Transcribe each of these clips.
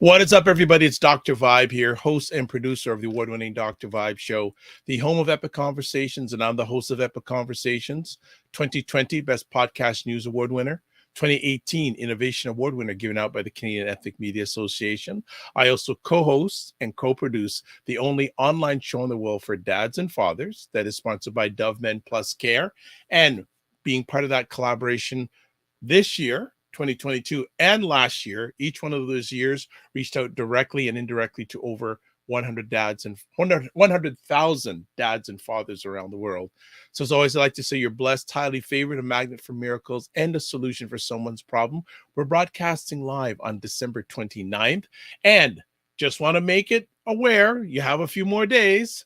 What is up, everybody? It's Dr. Vibe here, host and producer of the award-winning Dr. Vibe Show, the home of Epic Conversations, and I'm the host of Epic Conversations, 2020 Best Podcast News Award winner, 2018 Innovation Award winner given out by the Canadian Ethnic Media Association. I also co-host and co-produce the only online show in the world for dads and fathers that is sponsored by Dove Men Plus Care, and being part of that collaboration this year, 2022, and last year, each one of those years reached out directly and indirectly to over 100,000 dads and fathers around the world. So as always, I like to say you're blessed, highly favored, a magnet for miracles, and a solution for someone's problem. We're broadcasting live on December 29th, and just want to make it aware, you have a few more days.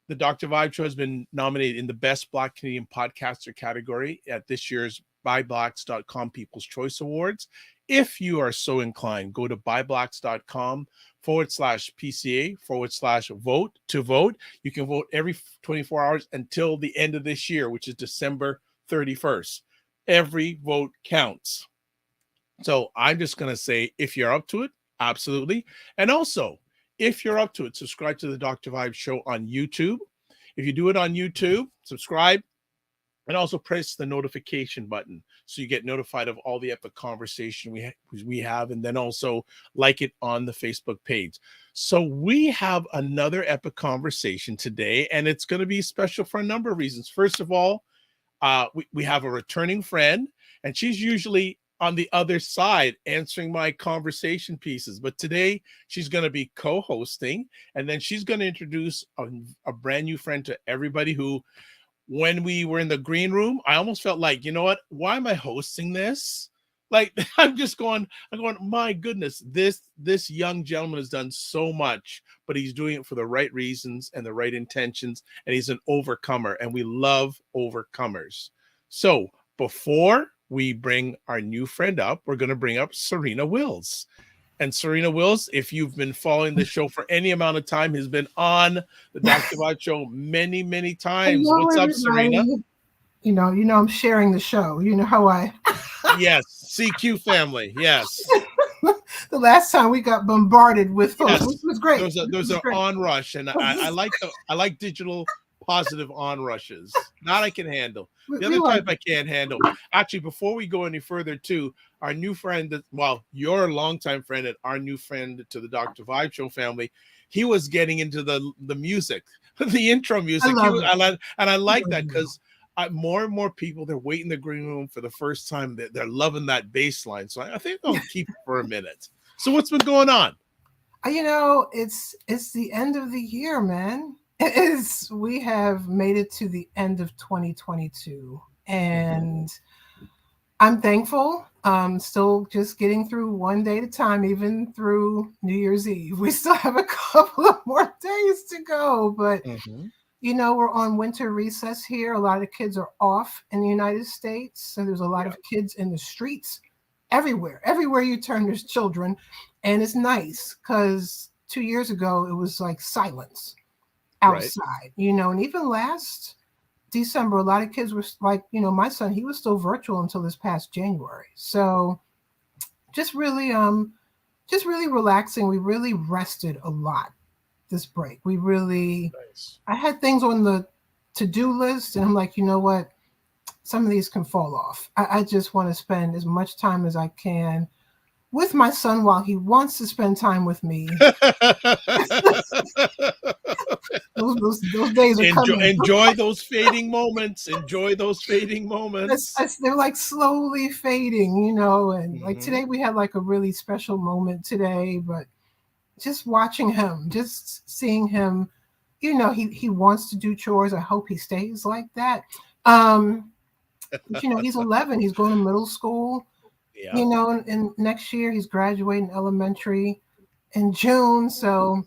The Dr. Vibe Show has been nominated in the Best Black Canadian Podcaster category at this year's BuyBlacks.com People's Choice Awards. If you are so inclined, go to buyblacks.com/PCA/vote to vote. You can vote every 24 hours until the end of this year, which is December 31st. Every vote counts. So I'm just going to say, if you're up to it, absolutely. And also, if you're up to it, subscribe to the Dr. Vibe Show on YouTube. If you do it on YouTube, subscribe. And also press the notification button so you get notified of all the epic conversation we have, and then also like it on the Facebook page. So we have another epic conversation today, and it's going to be special for a number of reasons. First of all, we have a returning friend, and she's usually on the other side answering my conversation pieces. But today she's going to be co-hosting, and then she's going to introduce a brand new friend to everybody who, when we were in the green room, I almost felt like, you know what? Why am I hosting this? Like, I'm going, my goodness, this young gentleman has done so much, but he's doing it for the right reasons and the right intentions, and he's an overcomer, and we love overcomers. So before we bring our new friend up, we're going to bring up Serena Wills. And Serena Wills, if you've been following the show for any amount of time, has been on the Dr. Vibe Show many, many times. Hello, What's up, everybody. Serena? You know, I'm sharing the show. You know how I. Yes, CQ family. Yes. The last time we got bombarded with folks, Yes. which was great. There's an onrush, and I like digital positive onrushes. That I can handle. The other type I can't handle. Actually, before we go any further, too, our new friend, your longtime friend and our new friend to the Dr. Vibe Show family, he was getting into the music, the intro music. I like that because more and more people, they're waiting in the green room for the first time. They're loving that bass line. So I think I'll keep it for a minute. So what's been going on? You know, it's the end of the year, man. It is. We have made it to the end of 2022, and I'm thankful. Still just getting through one day at a time, even through New Year's Eve. We still have a couple of more days to go, but you know, we're on winter recess here. A lot of kids are off in the United States, so there's a lot of kids in the streets everywhere. Everywhere you turn, there's children, and it's nice because 2 years ago it was like silence outside, you know, and even last December, a lot of kids were like, you know, my son, he was still virtual until this past January. So just really relaxing. We really rested a lot this break. We really, I had things on the to-do list, and I'm like, you know what? Some of these can fall off. I just want to spend as much time as I can with my son while he wants to spend time with me. those days are coming. Enjoy those fading moments. Enjoy those fading moments. They're like slowly fading, you know. And like today, we had like a really special moment today. But just watching him, just seeing him, you know, he wants to do chores. I hope he stays like that. You know, he's 11. He's going to middle school. Yeah. You know, and next year he's graduating elementary in June. So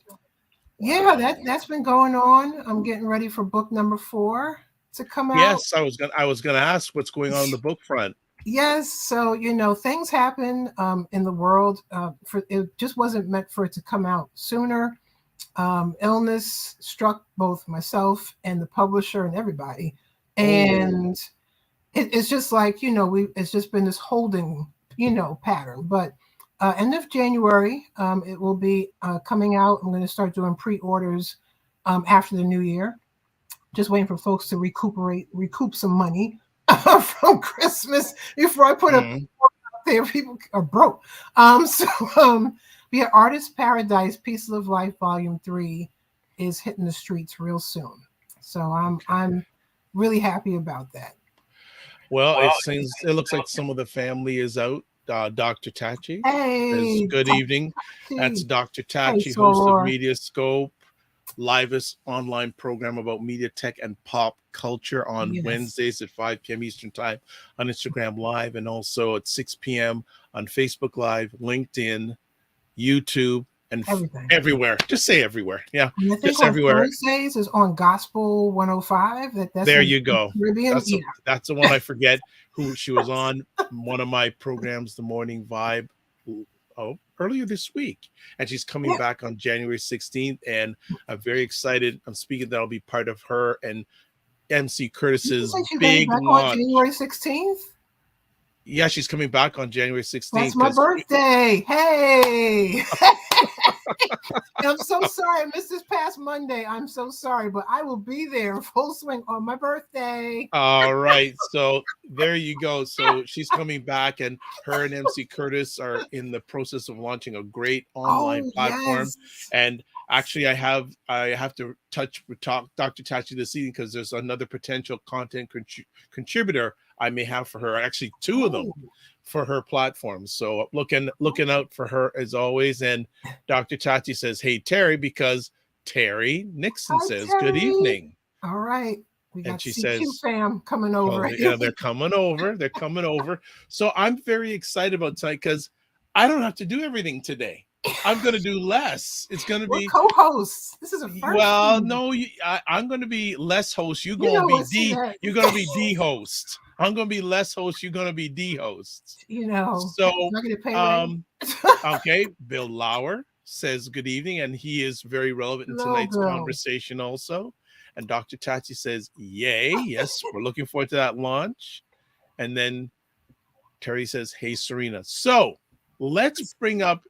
yeah, that's been going on. I'm getting ready for book number 4 to come out. Yes, I was gonna ask what's going on the book front. Yes, so you know, things happen in the world. It just wasn't meant for it to come out sooner. Illness struck both myself and the publisher and everybody, and it's just like, you know, it's just been this holding, you know, pattern. But end of January. It will be coming out. I'm going to start doing pre-orders after the new year. Just waiting for folks to recoup some money from Christmas before I put up there. People are broke. We have Artist Paradise, Pieces of Life, Volume 3 is hitting the streets real soon. So I'm really happy about that. Well, it looks like some of the family is out. Dr. Tachi Hey, says, good evening. That's Dr. Tachi, hey, host of Media Scope, livest online program about media tech and pop culture on Wednesdays at 5 p.m. Eastern Time on Instagram Live, and also at 6 p.m. on Facebook Live, LinkedIn, YouTube, and everywhere. Just say everywhere. Yeah, just everywhere. Thursdays is on Gospel 105. That's there you go. That's the one I forget who she was on. One of my programs, The Morning Vibe, earlier this week, and she's coming back on January 16th, and I'm very excited. I'm speaking that I'll be part of her and MC Curtis's big launch. On January 16th. Yeah, she's coming back on January 16th. That's my birthday. Hey. I'm so sorry I missed this past Monday. I'm so sorry, but I will be there in full swing on my birthday. All right. So there you go. So she's coming back, and her and MC Curtis are in the process of launching a great online platform. And actually, I have to talk Dr. Tachi this evening because there's another potential content contributor I may have for her. Actually, two of them for her platform. So looking out for her as always. And Dr. Tachi says, "Hey Terry," because Terry Nixon says, Terry. "Good evening." All right. We got and she CQ says, fam coming over. Yeah, they're coming over. They're coming over. So I'm very excited about tonight because I don't have to do everything today. I'm going to do less. It's going to be co-hosts. This is a first. Well, no, I'm going to be less host. You're going to be You're going to be D host. I'm going to be less host. You're going to be D host. So okay. Bill Lauer says good evening, and he is very relevant in tonight's conversation also. And Dr. Tachi says, "Yay, yes, we're looking forward to that launch." And then Terry says, "Hey, Serena." So let's bring up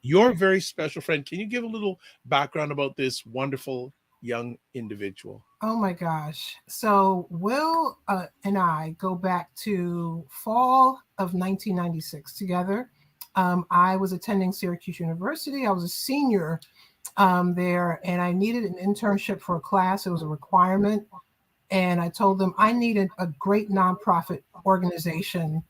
your very special friend. Can you give a little background about this wonderful young individual? Oh my gosh. So Wil and I go back to fall of 1996 together. I was attending Syracuse University. I was a senior there, and I needed an internship for a class. It was a requirement. And I told them I needed a great nonprofit organization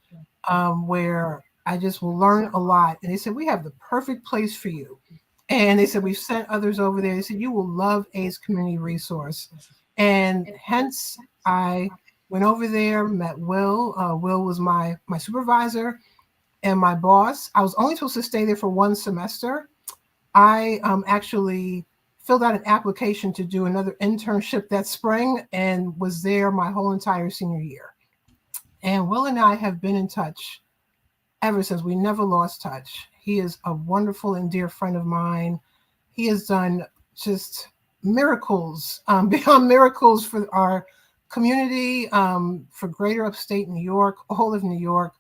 where I just will learn a lot. And they said, "We have the perfect place for you." And they said, "We've sent others over there." They said, "You will love AIDS Community Resource." And hence I went over there, met Wil. Wil was my supervisor and my boss. I was only supposed to stay there for one semester. I actually filled out an application to do another internship that spring and was there my whole entire senior year. And Wil and I have been in touch ever since. We never lost touch. He is a wonderful and dear friend of mine. He has done just miracles, beyond miracles for our community, for greater upstate New York, all of New York,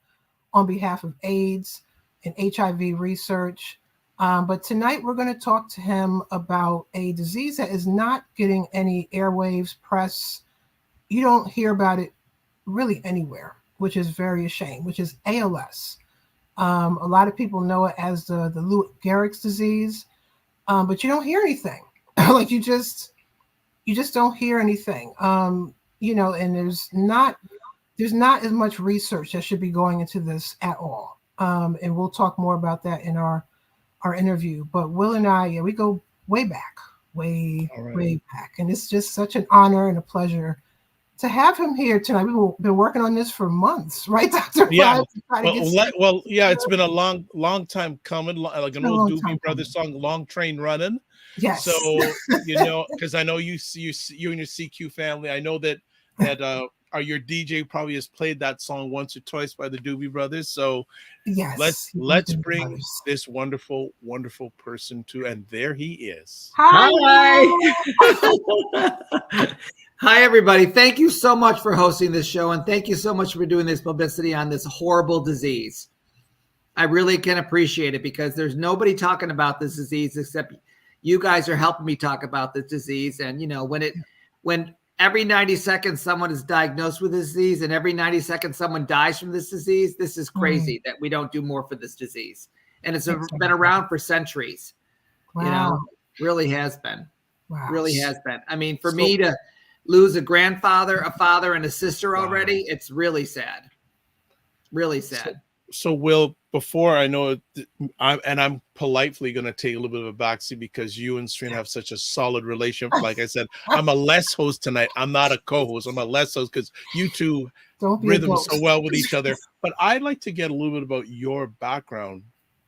on behalf of AIDS and HIV research. But tonight we're going to talk to him about a disease that is not getting any airwaves, press. You don't hear about it really anywhere, which is very a shame, which is ALS. A lot of people know it as the Lou Gehrig's disease, but you don't hear anything. Like you just don't hear anything. And there's not as much research that should be going into this at all. And we'll talk more about that in our interview. But Wil and I, we go way back, way back, and it's just such an honor and a pleasure to have him here tonight. We've been working on this for months, right, Dr. Yeah. It's been a long time coming, like an old Doobie Brothers song, "Long Train Running." Yes. So because I know you and your CQ family, I know that your DJ probably has played that song once or twice by the Doobie Brothers. So yes, let's bring this wonderful person to, and there he is. Hi. Hi, everybody. Thank you so much for hosting this show, and thank you so much for doing this publicity on this horrible disease. I really can appreciate it because there's nobody talking about this disease except you guys are helping me talk about this disease. And, you know, when every 90 seconds someone is diagnosed with this disease and every 90 seconds someone dies from this disease, this is crazy that we don't do more for this disease. And it's been around for centuries. Wow. You know, really has been. Wow. Really has been. I mean, for me to lose a grandfather, a father, and a sister already, it's really sad. Really sad. So Will, before I know, I'm politely going to take a little bit of a backseat because you and Serena have such a solid relationship. Like I said, I'm a less host tonight. I'm not a co-host. I'm a less host because you two rhythm so well with each other. But I'd like to get a little bit about your background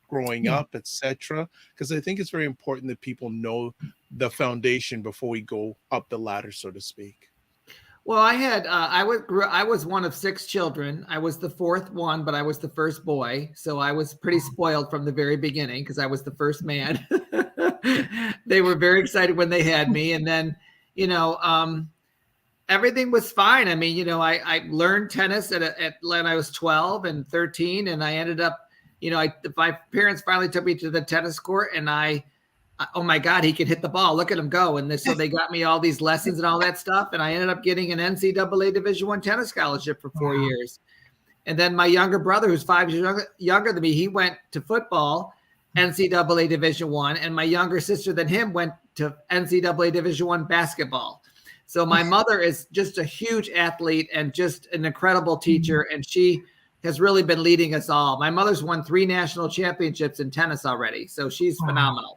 growing up, etc., because I think it's very important that people know the foundation before we go up the ladder, so to speak. Well, I was one of 6 children. I was the 4th one, but I was the first boy. So I was pretty spoiled from the very beginning because I was the first man. They were very excited when they had me. And then, you know, everything was fine. I mean, you know, I learned tennis when I was 12 and 13, and I ended up, you know, my parents finally took me to the tennis court, and oh my God, he can hit the ball. Look at him go. And so they got me all these lessons and all that stuff. And I ended up getting an NCAA Division I tennis scholarship for 4 years. And then my younger brother, who's 5 years younger than me, he went to football, NCAA Division I. And my younger sister than him went to NCAA Division I basketball. So my mother is just a huge athlete and just an incredible teacher. And she has really been leading us all. My mother's won 3 national championships in tennis already. So she's phenomenal.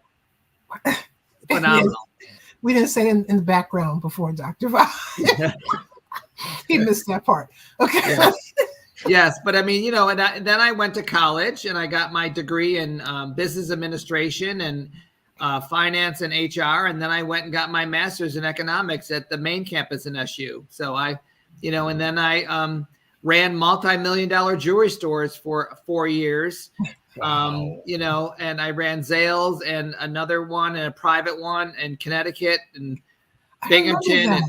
Phenomenal. We didn't say in the background before, Dr. Voss. He missed that part. Okay. Yes. But I mean, you know, and then I went to college and I got my degree in business administration and finance and HR. And then I went and got my master's in economics at the main campus in SU. So and then I ran multi-million-dollar jewelry stores for 4 years. Wow. You know, and I ran Zales and another one and a private one in Connecticut and Binghamton.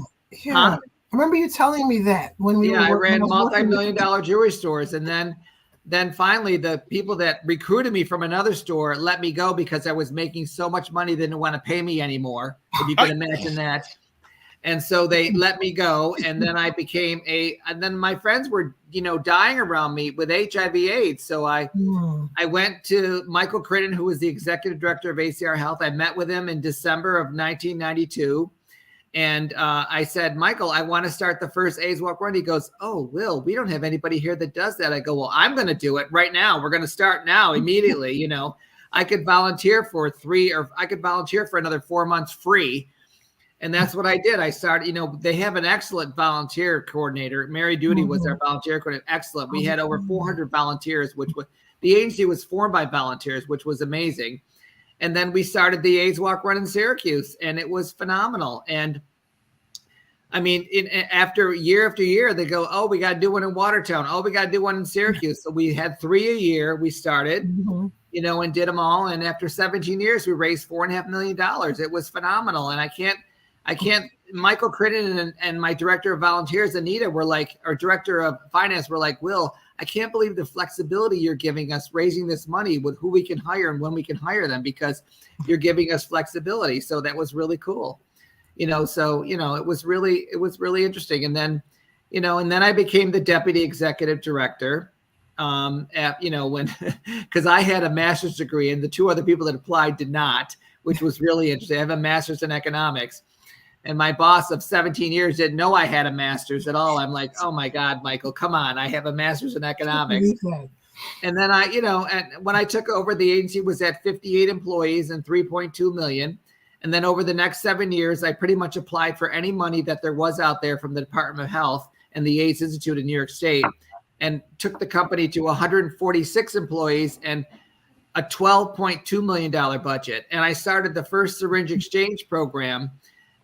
I remember you telling me that when we were I ran multi-million-dollar jewelry stores. And then finally the people that recruited me from another store let me go because I was making so much money they didn't want to pay me anymore. If you can imagine that. And so they let me go. And then I became and then my friends were, you know, dying around me with HIV/AIDS. So I went to Michael Crittenden, who was the executive director of ACR Health. I met with him in December of 1992. And I said, Michael, I want to start the first AIDS Walk Run. He goes, oh, Will, we don't have anybody here that does that. I go, well, I'm going to do it right now. We're going to start now immediately. You know, I could volunteer for another 4 months free. And that's what I did. I started, you know, they have an excellent volunteer coordinator. Mary Duty was our volunteer coordinator. Excellent. We had over 400 volunteers, the agency was formed by volunteers, which was amazing. And then we started the AIDS Walk Run in Syracuse, and it was phenomenal. And I mean, after year, they go, oh, we got to do one in Watertown. Oh, we got to do one in Syracuse. So we had 3 a year. We started, you know, and did them all. And after 17 years, we raised $4.5 million. It was phenomenal. And I can't, Michael Crittenden and my director of volunteers, Anita, were like, our director of finance were like, Will, I can't believe the flexibility you're giving us raising this money with who we can hire and when we can hire them because you're giving us flexibility. So that was really cool. You know, so, you know, it was really interesting. And then, you know, and then I became the deputy executive director, you know, because I had a master's degree and the 2 other people that applied did not, which was really interesting. I have a master's in economics. And my boss of 17 years didn't know I had a master's at all. I'm like, oh my God, Michael, come on. I have a master's in economics. And then and when I took over, the agency was at 58 employees and 3.2 million. And then over the next 7 years, I pretty much applied for any money that there was out there from the Department of Health and the AIDS Institute in New York State and took the company to 146 employees and a $12.2 million budget. And I started the first syringe exchange program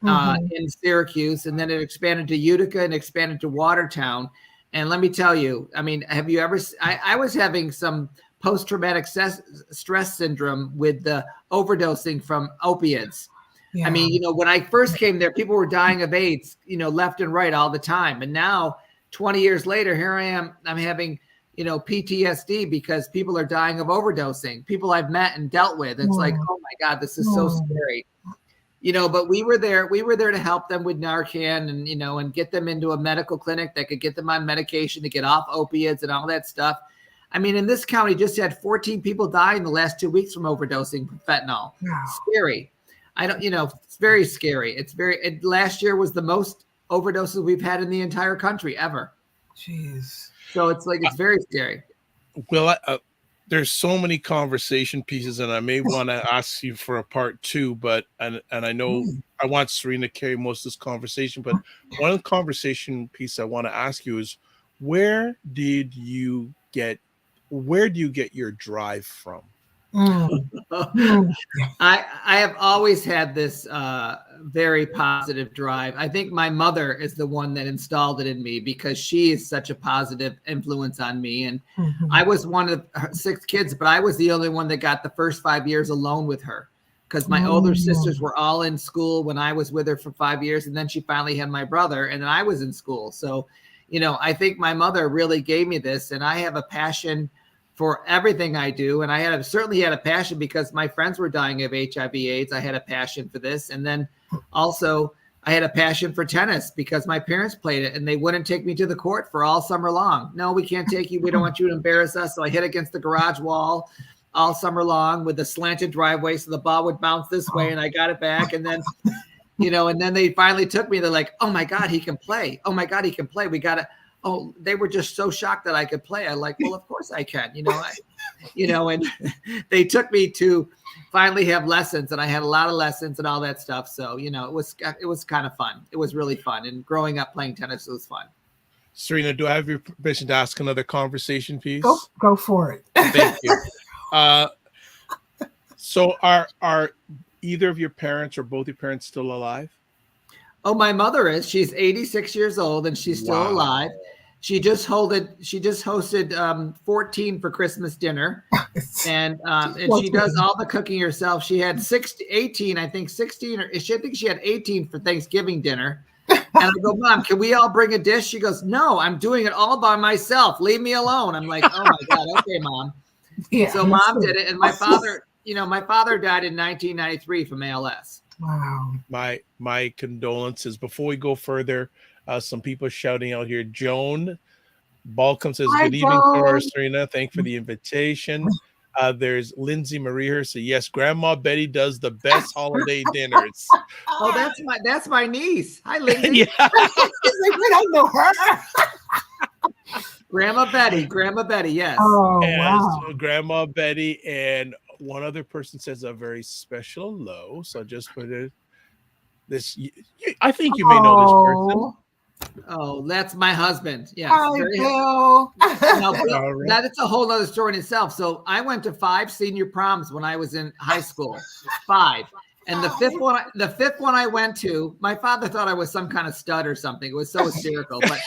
in Syracuse, and then it expanded to Utica and expanded to Watertown. And let me tell you, I mean, have you ever, I was having some post-traumatic stress syndrome with the overdosing from opiates. Yeah. I mean, you know, when I first came there, people were dying of AIDS, you know, left and right all the time. And now 20 years later, here I am, I'm having, PTSD because people are dying of overdosing, people I've met and dealt with. It's like, oh my God, this is so scary. But we were there to help them with Narcan and get them into a medical clinic that could get them on medication to get off opiates and all that stuff. I mean, in this county, just had 14 people die in the last 2 weeks from overdosing from fentanyl. Wow. Scary. It's very scary. Last year was the most overdoses we've had in the entire country ever. Jeez. So it's very scary. Well, there's so many conversation pieces, and I may want to ask you for a part 2, but and I know I want Serena to carry most of this conversation, but one of the conversation piece I want to ask you is, where do you get your drive from? I have always had this very positive drive. I think my mother is the one that installed it in me because she is such a positive influence on me. And I was one of her 6 kids, but I was the only one that got the first 5 years alone with her because my older sisters were all in school when I was with her for 5 years. And then she finally had my brother, and then I was in school. So, I think my mother really gave me this, and I have a passion for everything I do. And I certainly had a passion because my friends were dying of HIV/AIDS. I had a passion for this. And then also I had a passion for tennis because my parents played it and they wouldn't take me to the court for all summer long. No, we can't take you. We don't want you to embarrass us. So I hit against the garage wall all summer long with a slanted driveway. So the ball would bounce this way and I got it back. And then, and then they finally took me. They're like, oh my God, he can play. Oh my God, he can play. We got to. Oh, they were just so shocked that I could play. I'm like, well, of course I can, and they took me to finally have lessons, and I had a lot of lessons and all that stuff. So, it was kind of fun. It was really fun. And growing up playing tennis was fun. Serena, do I have your permission to ask another conversation piece? Go for it. Thank you. So are either of your parents or both your parents still alive? Oh, my mother is. She's 86 years old and she's still alive. She just hosted 14 for Christmas dinner, and she does all the cooking herself. She had 18, I think 16, or I think she had 18 for Thanksgiving dinner. And I go, Mom, can we all bring a dish? She goes, no, I'm doing it all by myself. Leave me alone. I'm like, oh my God, okay, Mom. Yeah, so Mom did it, and my father died in 1993 from ALS. Wow. My condolences. Before we go further, some people are shouting out here. Joan Balcom says, good evening, Cora, Serena. Thank you for the invitation. There's Lindsay Marie here. So yes, Grandma Betty does the best holiday dinners. Oh, that's my niece. Hi, Lindsay. Yeah. We don't know her. Grandma Betty, yes. Oh, and wow. So Grandma Betty, and one other person says a very special hello. So I just put it. I think you may know this person. Oh, that's my husband. Yeah. Hi, Bill. That is a whole other story in itself. So I went to 5 senior proms when I was in high school. 5. And the fifth one I went to, my father thought I was some kind of stud or something. It was so hysterical. But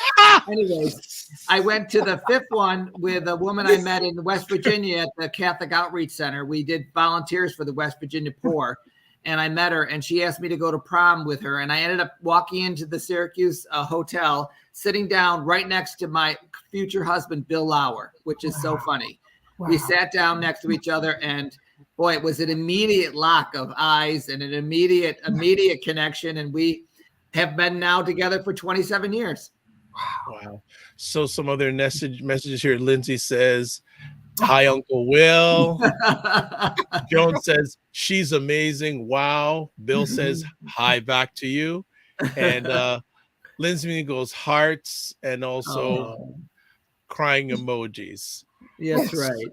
anyways, I went to the 5th one with a woman I met in West Virginia at the Catholic Outreach Center. We did volunteers for the West Virginia poor. And I met her, and she asked me to go to prom with her. And I ended up walking into the Syracuse hotel, sitting down right next to my future husband, Bill Lauer, which is so funny. Wow. We sat down next to each other, and boy, it was an immediate lock of eyes and an immediate connection. And we have been now together for 27 years. Wow. So some other messages here. Lindsay says, hi, Uncle Will. Joan says, she's amazing. Wow. Bill says, hi back to you. And Lindsay goes, hearts, and also crying emojis. Yes, right.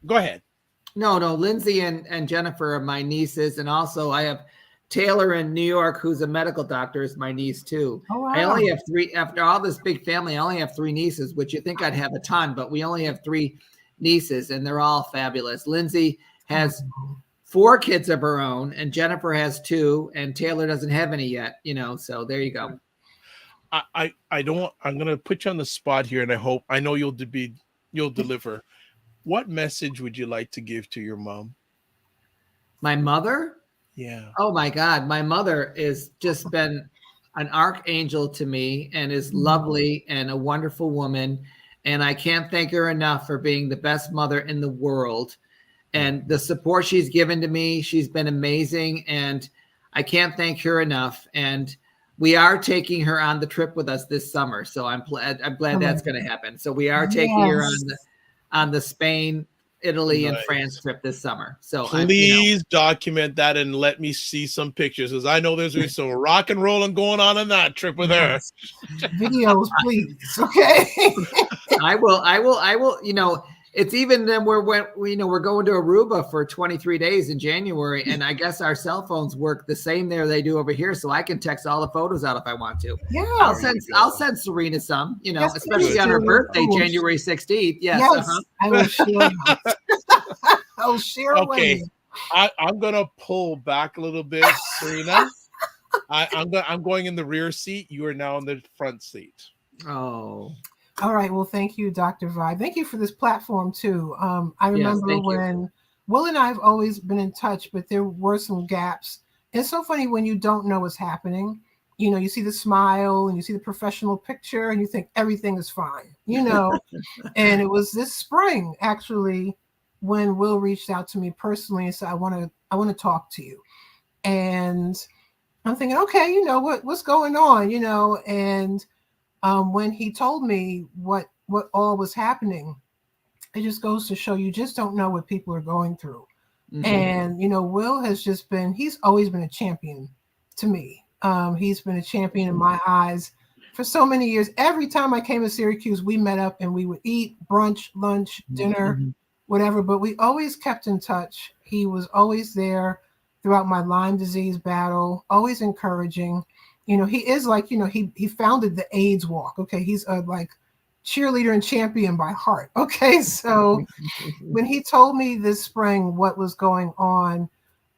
Go ahead. No, Lindsay and Jennifer are my nieces. And also I have Taylor in New York, who's a medical doctor, is my niece too. Oh, wow. I only have 3, after all this big family, I only have 3 nieces, which you think I'd have a ton, but we only have 3 nieces and they're all fabulous. Lindsay has 4 kids of her own, and Jennifer has 2, and Taylor doesn't have any yet, so there you go. I'm going to put you on the spot here, and I know you'll deliver. What message would you like to give to your mom? My mother? Yeah. Oh my God. My mother is just been an archangel to me and is lovely and a wonderful woman. And I can't thank her enough for being the best mother in the world. And the support she's given to me, she's been amazing. And I can't thank her enough. And we are taking her on the trip with us this summer. So I'm glad that's going to happen. So we are taking her on the Spain, Italy, and France trip this summer. So please document that and let me see some pictures, because I know there's some rock and rolling going on that trip with her. Videos, please. Okay. I will. It's even then we're going to Aruba for 23 days in January, and I guess our cell phones work the same there they do over here, so I can text all the photos out if I want to. Yeah, I'll send Serena some, yes, especially on her birthday, January 16th. Yes, I will share. I'll share. Okay, I'm gonna pull back a little bit, Serena. I'm going in the rear seat. You are now in the front seat. Oh. All right. Well, thank you, Dr. Vibe. Thank you for this platform too. I remember when Will and I have always been in touch, but there were some gaps. It's so funny when you don't know what's happening. You see the smile and you see the professional picture and you think everything is fine, And it was this spring, actually, when Will reached out to me personally and said, I want to talk to you. And I'm thinking, okay, what's going on, and when he told me what all was happening, it just goes to show you just don't know what people are going through. Mm-hmm. And, Will has he's always been a champion to me. He's been a champion in my eyes for so many years. Every time I came to Syracuse, we met up and we would eat brunch, lunch, dinner, whatever, but we always kept in touch. He was always there throughout my Lyme disease battle, always encouraging. He is he founded the AIDS walk. Okay. He's a cheerleader and champion by heart. Okay. So when he told me this spring what was going on,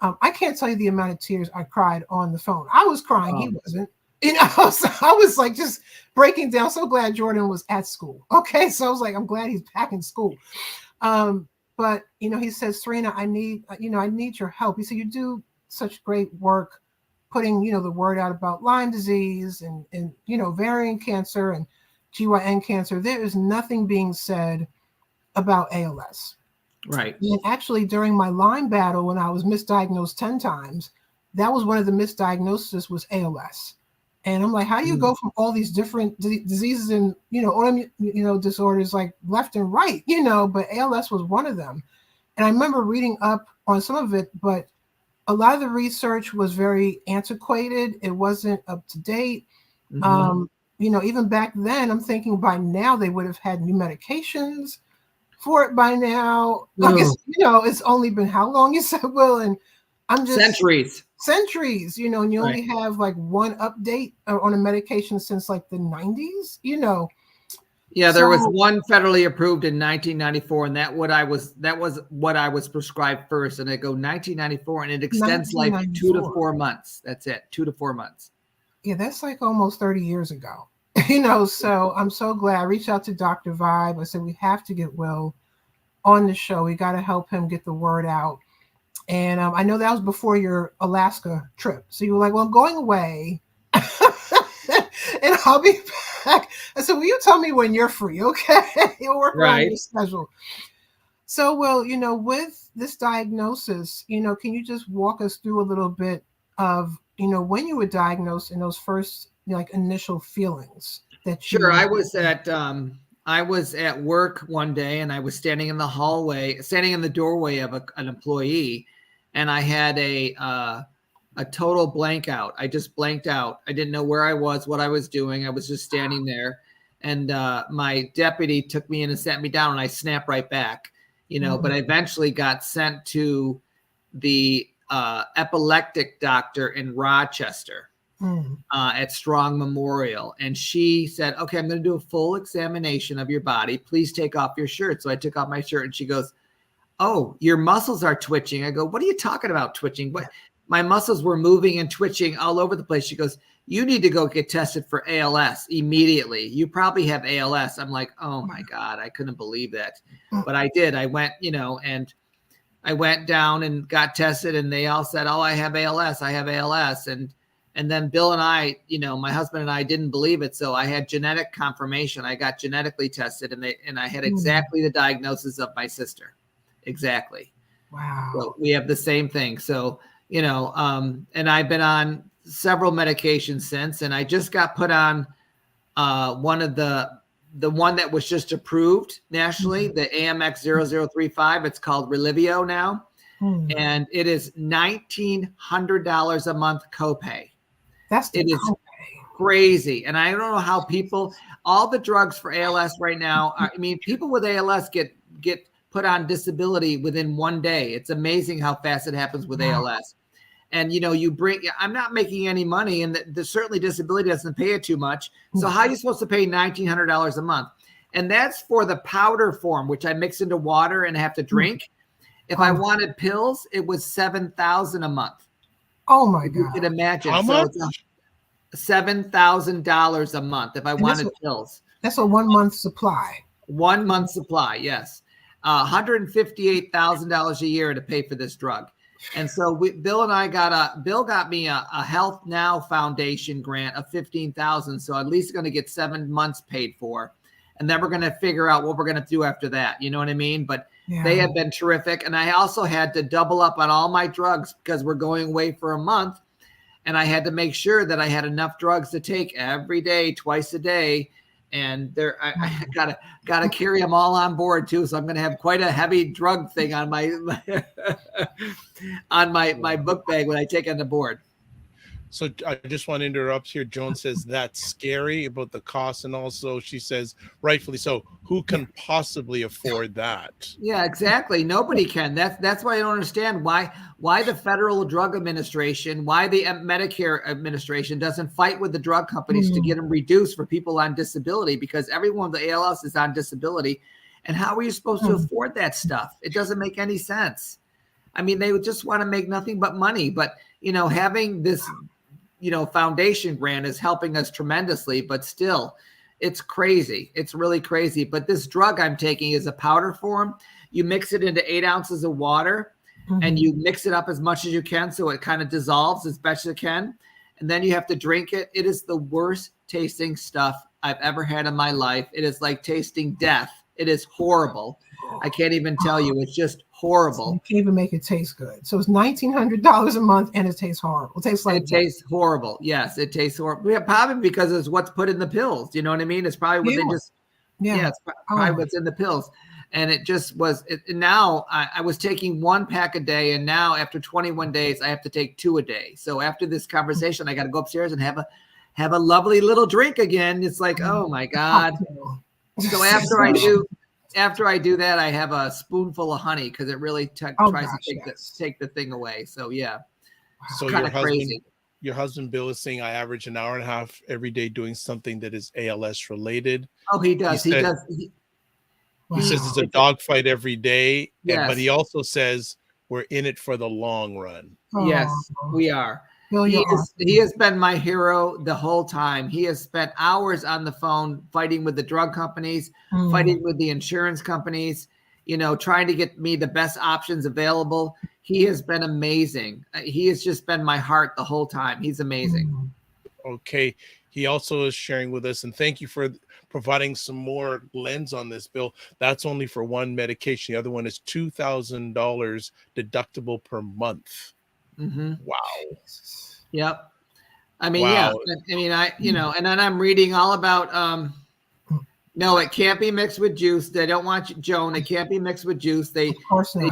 I can't tell you the amount of tears I cried on the phone. I was crying. He wasn't, so I was just breaking down. So glad Jordan was at school. Okay. So I was I'm glad he's back in school. But he says, Serena, I need your help. He said, you do such great work putting, the word out about Lyme disease and ovarian cancer and GYN cancer. There is nothing being said about ALS. Right. And actually during my Lyme battle, when I was misdiagnosed 10 times, that was one of the misdiagnoses was ALS. And I'm like, how do you go from all these different diseases and, autoimmune, disorders left and right, but ALS was one of them. And I remember reading up on some of it, but a lot of the research was very antiquated. It wasn't up to date. Mm-hmm. Even back then, I'm thinking by now they would have had new medications for it by now. I guess, it's only been how long, you said, Will? And I'm just centuries, and you only have one update on a medication since the 90s, Yeah, there was one federally approved in 1994, and that was what I was prescribed first. And I go 1994, and it extends life 2 to 4 months. That's it, 2 to 4 months. Yeah, that's almost 30 years ago. So I'm so glad. I reached out to Dr. Vibe. I said we have to get Will on the show. We got to help him get the word out. And I know that was before your Alaska trip. So you were like, well, I'm going away, and I'll be back. I said, will you tell me when you're free? Okay. You'll work around your schedule. So, Will, with this diagnosis, can you just walk us through a little bit of, when you were diagnosed and those first, initial feelings that you Sure. I was at work one day and I was standing in the doorway of an employee, and I had a total blank out. I just blanked out. I didn't know where I was, what I was doing. I was just standing there, and my deputy took me in and sat me down, and I snapped right back, but I eventually got sent to the epileptic doctor in Rochester at Strong Memorial. And she said, okay, I'm going to do a full examination of your body. Please take off your shirt. So I took off my shirt, and she goes, oh, your muscles are twitching. I go, what are you talking about twitching? What? My muscles were moving and twitching all over the place. She goes, you need to go get tested for ALS immediately. You probably have ALS. I'm like, oh my God, I couldn't believe that. But I did. I went, and I went down and got tested, and they all said, oh, I have ALS. I have ALS. And And then Bill and I, my husband and I didn't believe it. So I had genetic confirmation. I got genetically tested and I had exactly the diagnosis of my sister. Exactly. Wow. So we have the same thing. So, and I've been on several medications since, and I just got put on one of the one that was just approved nationally, the AMX 0035. It's called Relivio now. And it is $1,900 a month copay. It is crazy. And I don't know how all the drugs for ALS right now, people with ALS get put on disability within 1 day. It's amazing how fast it happens with ALS. And, I'm not making any money, and certainly disability doesn't pay it too much. So how are you supposed to pay $1,900 a month? And that's for the powder form, which I mix into water and have to drink. If I wanted pills, it was $7,000 a month. Oh my God. You can imagine. How much? $7,000 a month if I wanted pills. That's a 1 month supply. 1 month supply, yes. $158,000 a year to pay for this drug. And so Bill and I Bill got me a Health Now Foundation grant of $15,000. So at least going to get 7 months paid for. And then we're going to figure out what we're going to do after that. You know what I mean? But they have been terrific. And I also had to double up on all my drugs because we're going away for a month. And I had to make sure that I had enough drugs to take every day, twice a day. And I gotta carry them all on board too. So I'm gonna have quite a heavy drug thing on my book bag when I take on the board. So I just want to interrupt here. Joan says that's scary about the cost, and also she says rightfully so. Who can possibly afford that? Yeah, exactly. Nobody can. That's why I don't understand why the Federal Drug Administration, why the Medicare administration doesn't fight with the drug companies to get them reduced for people on disability, because everyone with the ALS is on disability. And how are you supposed to afford that stuff? It doesn't make any sense. I mean, they would just want to make nothing but money. But, having this foundation grant is helping us tremendously, but still it's crazy. It's really crazy. But this drug I'm taking is a powder form. You mix it into 8 ounces of water and you mix it up as much as you can. So it kind of dissolves as best you can. And then you have to drink it. It is the worst tasting stuff I've ever had in my life. It is like tasting death. It is horrible. I can't even tell you. It's just horrible. You can't even make it taste good. So it's $1,900 a month, and it tastes horrible. It tastes horrible. Yes, it tastes horrible. Yeah, probably because it's what's put in the pills. You know what I mean? It's probably what they just. Yeah, it's probably what's in the pills. And it just was. Now I was taking 1 pack a day, and now after 21 days, I have to take 2 a day. So after this conversation, I got to go upstairs and have a lovely little drink again. It's like, oh my God. So after I do that, I have a spoonful of honey because it really tries to take the thing away. So yeah, so your husband Bill is saying I average an hour and a half every day doing something that is ALS related. Oh, he does. He says it's a dogfight every day, but he also says we're in it for the long run. Yes, we are. He has been my hero the whole time. He has spent hours on the phone fighting with the drug companies, fighting with the insurance companies, trying to get me the best options available. He has been amazing. He has just been my heart the whole time. He's amazing. Okay. He also is sharing with us, and thank you for providing some more lens on this, Bill. That's only for one medication. The other one is $2,000 deductible per month. Wow. Yep. I mean, yeah. I mean, and then I'm reading all about, no, it can't be mixed with juice. They don't want Joan. It can't be mixed with juice. They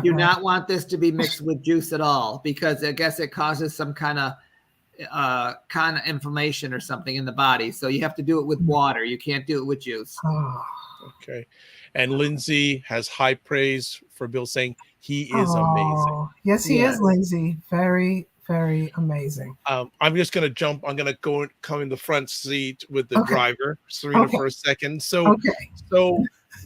do not want this to be mixed with juice at all, because I guess it causes some kind of inflammation or something in the body. So you have to do it with water. You can't do it with juice. Okay. And Lindsay has high praise for Bill, saying he is amazing. Yes, he is, Lindsay. Very, very amazing. I'm just going to jump. I'm going to come in the front seat with the driver, Serena, for a second. So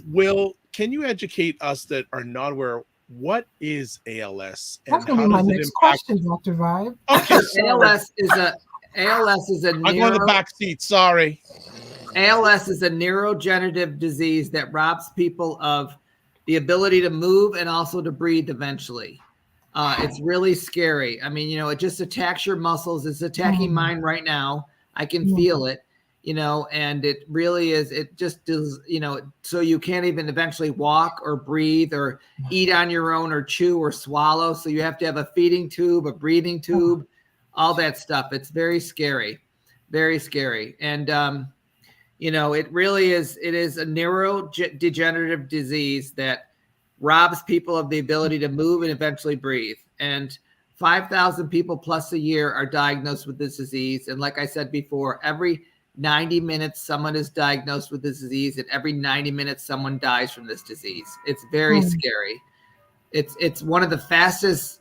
Will, can you educate us that are not aware, what is ALS? And that's going to be my next question, Dr. Vibe. Okay, ALS is a I'm on the back seat. Sorry. ALS is a neurodegenerative disease that robs people of the ability to move and also to breathe eventually. It's really scary. I mean, it just attacks your muscles. It's attacking mine right now. I can feel it, and it really is. It just does, so you can't even eventually walk or breathe or eat on your own or chew or swallow. So you have to have a feeding tube, a breathing tube, all that stuff. It's very scary, very scary. And, it really is. It is a neurodegenerative disease that robs people of the ability to move and eventually breathe. And 5,000 people plus a year are diagnosed with this disease. And like I said before, every 90 minutes, someone is diagnosed with this disease, and every 90 minutes, someone dies from this disease. It's very scary. It's one of the fastest,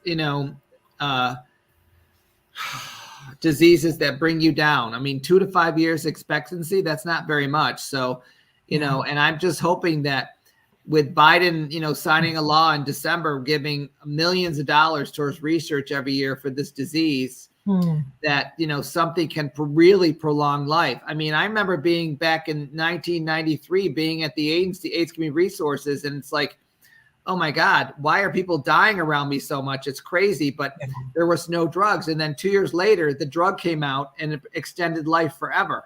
diseases that bring you down. I mean, 2 to 5 years expectancy, that's not very much. So, and I'm just hoping that with Biden, signing a law in December, giving millions of dollars towards research every year for this disease, that, something can really prolong life. I mean, I remember being back in 1993, being at the agency, AIDS Community Resources, and it's like, oh my God, why are people dying around me so much? It's crazy, but there was no drugs. And then 2 years later, the drug came out and it extended life forever.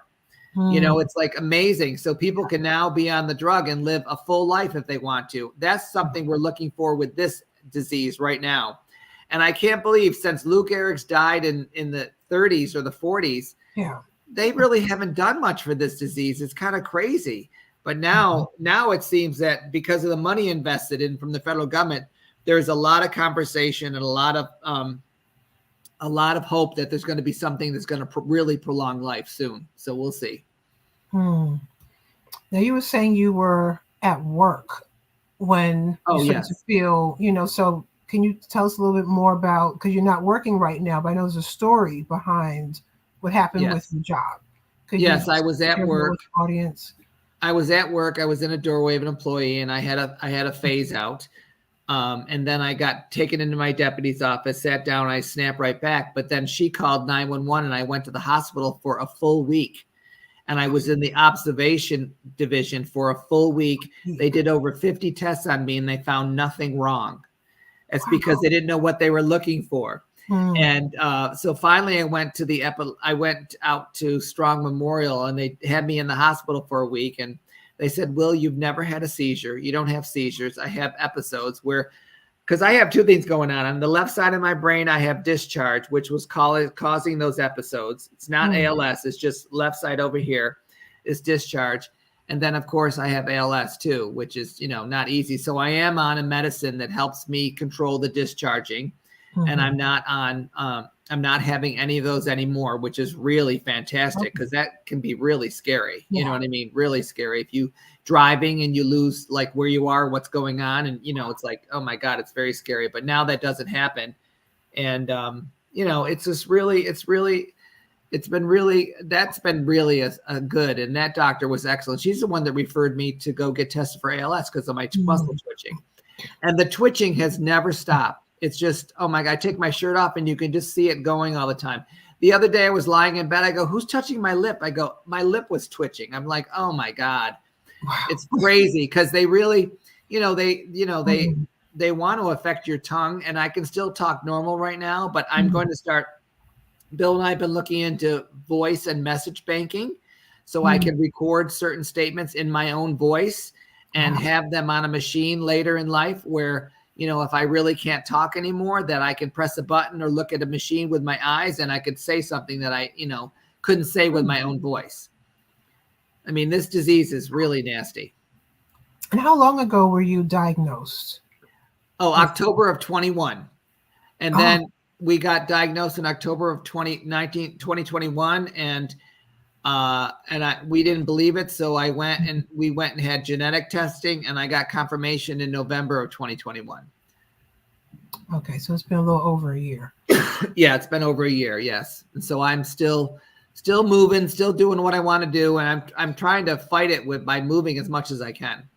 It's like amazing. So people can now be on the drug and live a full life if they want to. That's something we're looking for with this disease right now. And I can't believe since Lou Gehrig's died in the 30s or the 40s, they really haven't done much for this disease. It's kind of crazy. But now it seems that because of the money invested in from the federal government, there's a lot of conversation and a lot of hope that there's going to be something that's going to really prolong life soon. So we'll see. Now you were saying you were at work when you started to feel, so can you tell us a little bit more about, because you're not working right now, but I know there's a story behind what happened with your job. I was at work. Audience. I was at work. I was in a doorway of an employee, and I had a phase out. And then I got taken into my deputy's office, sat down, I snapped right back. But then she called 911 and I went to the hospital for a full week. And I was in the observation division for a full week. They did over 50 tests on me and they found nothing wrong. It's because they didn't know what they were looking for. And so finally I went out to Strong Memorial, and they had me in the hospital for a week. And they said, Will, you've never had a seizure. You don't have seizures. I have episodes where, because I have two things going on. On the left side of my brain, I have discharge, which was causing those episodes. It's not ALS. It's just left side over here is discharge. And then, of course, I have ALS too, which is, not easy. So I am on a medicine that helps me control the discharging. And I'm not having any of those anymore, which is really fantastic because that can be really scary. You know what I mean? Really scary. If you driving and you lose like where you are, what's going on. And, it's like, oh my God, it's very scary. But now that doesn't happen. And, it's just really, that's been really a good. And that doctor was excellent. She's the one that referred me to go get tested for ALS because of my muscle twitching. And the twitching has never stopped. It's just, oh my God, I take my shirt off and you can just see it going all the time. The other day I was lying in bed. I go, who's touching my lip? I go, my lip was twitching. I'm like, oh my God, it's crazy. Cause they really, they want to affect your tongue, and I can still talk normal right now, but I'm going to start. Bill and I have been looking into voice and message banking so I can record certain statements in my own voice and have them on a machine later in life where, if I really can't talk anymore, that I can press a button or look at a machine with my eyes and I could say something that I, couldn't say with my own voice. I mean, this disease is really nasty. And how long ago were you diagnosed? Oh, October of 21. And then we got diagnosed in October of 2021. And we didn't believe it. So we went and had genetic testing, and I got confirmation in November of 2021. Okay. So it's been a little over a year. Yeah, it's been over a year. Yes. And so I'm still moving, still doing what I want to do. And I'm trying to fight it by moving as much as I can,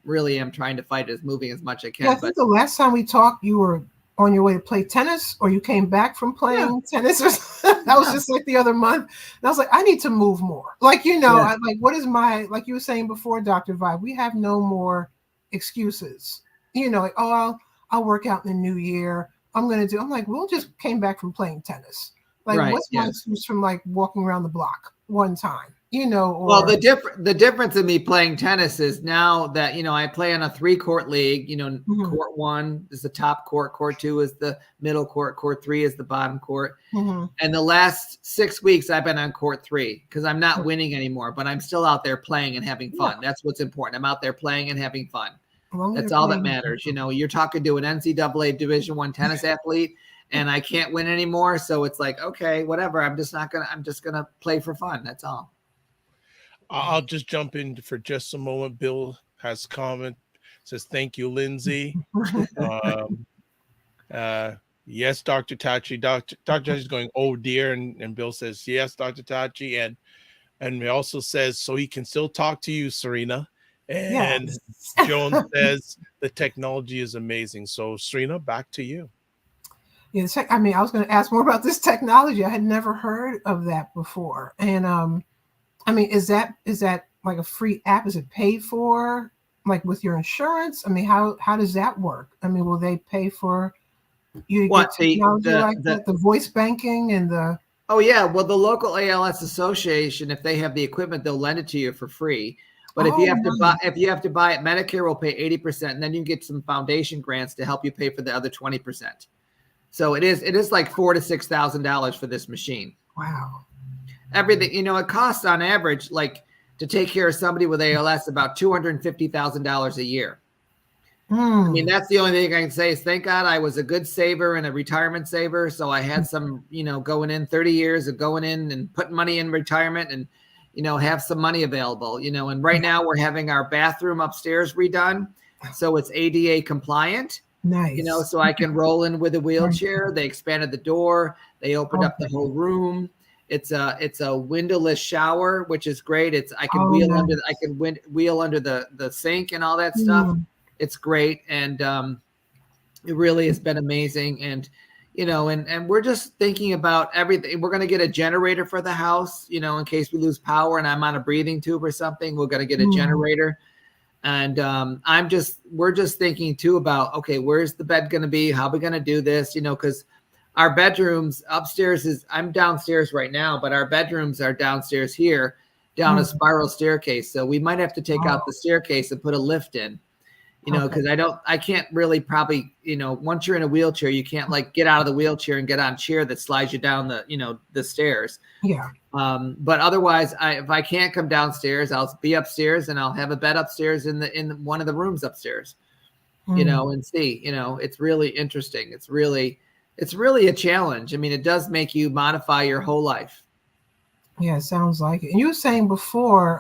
really I'm trying to fight it moving as much as I can. Yeah, I think the last time we talked, you were on your way to play tennis, or you came back from playing tennis. That was just like the other month. And I was like, I need to move more. Like, I'm like, what is like you were saying before, Dr. Vi, we have no more excuses. Like, I'll work out in the new year. I'm going to do. I'm like, Will just came back from playing tennis. Like, Right, what's my yes. excuse from like walking around the block one time, you know? Or, Well, the difference in me playing tennis is now that, you know, I play on a 3-court league, you know, court 1 is the top court, court 2 is the middle court, court 3 is the bottom court. And the last 6 weeks I've been on court 3 because I'm not winning anymore, but I'm still out there playing and having fun. That's what's important. I'm out there playing and having fun. That's all that matters. You know, you're talking to an NCAA Division I tennis athlete and I can't win anymore. So it's like, okay, whatever. I'm just gonna play for fun. That's all. I'll just jump in for just a moment. Bill has a comment, says, thank you, Lindsay. Yes, Dr. Tachi. Dr. Tachi is going, oh dear. And Bill says, yes, Dr. Tachi. And he also says, so he can still talk to you, Serena. And Joan says the technology is amazing. So Serena, back to you. Yeah, I mean, I was going to ask more about this technology. I had never heard of that before. And I mean, is that like a free app? Is it paid for, like with your insurance? I mean, how does that work? I mean, will they pay for you to get technology like that? The voice banking and the... Oh yeah, well, the local ALS association, if they have the equipment, they'll lend it to you for free. But if you have to buy it, Medicare will pay 80%, and then you get some foundation grants to help you pay for the other 20%. So it is like $4,000 to $6,000 for this machine. Wow. Everything, you know, it costs on average, like to take care of somebody with ALS, about $250,000 a year. I mean, that's the only thing I can say is thank God I was a good saver and a retirement saver. So I had some, you know, going in 30 years of going in and putting money in retirement and, you know, have some money available, you know, and right now we're having our bathroom upstairs redone. So it's ADA compliant. Nice. You know, so I can roll in with a wheelchair. They expanded the door. They opened up the whole room. It's a windowless shower, which is great. I can wheel under the sink and all that stuff. It's great. And it really has been amazing. And, you know, and we're just thinking about everything. We're going to get a generator for the house, you know, in case we lose power and I'm on a breathing tube or something, we're going to get a generator. And we're just thinking too about, okay, where's the bed going to be? How are we going to do this? You know, because our bedrooms upstairs I'm downstairs right now, but our bedrooms are downstairs here down a spiral staircase. So we might have to take out the staircase and put a lift in, you know, because I can't really probably, you know, once you're in a wheelchair, you can't like get out of the wheelchair and get on a chair that slides you down the stairs. Yeah. But otherwise, if I can't come downstairs, I'll be upstairs and I'll have a bed upstairs in one of the rooms upstairs, you know, and see, you know, it's really interesting. It's really a challenge. I mean, it does make you modify your whole life. Yeah, it sounds like it. And you were saying before,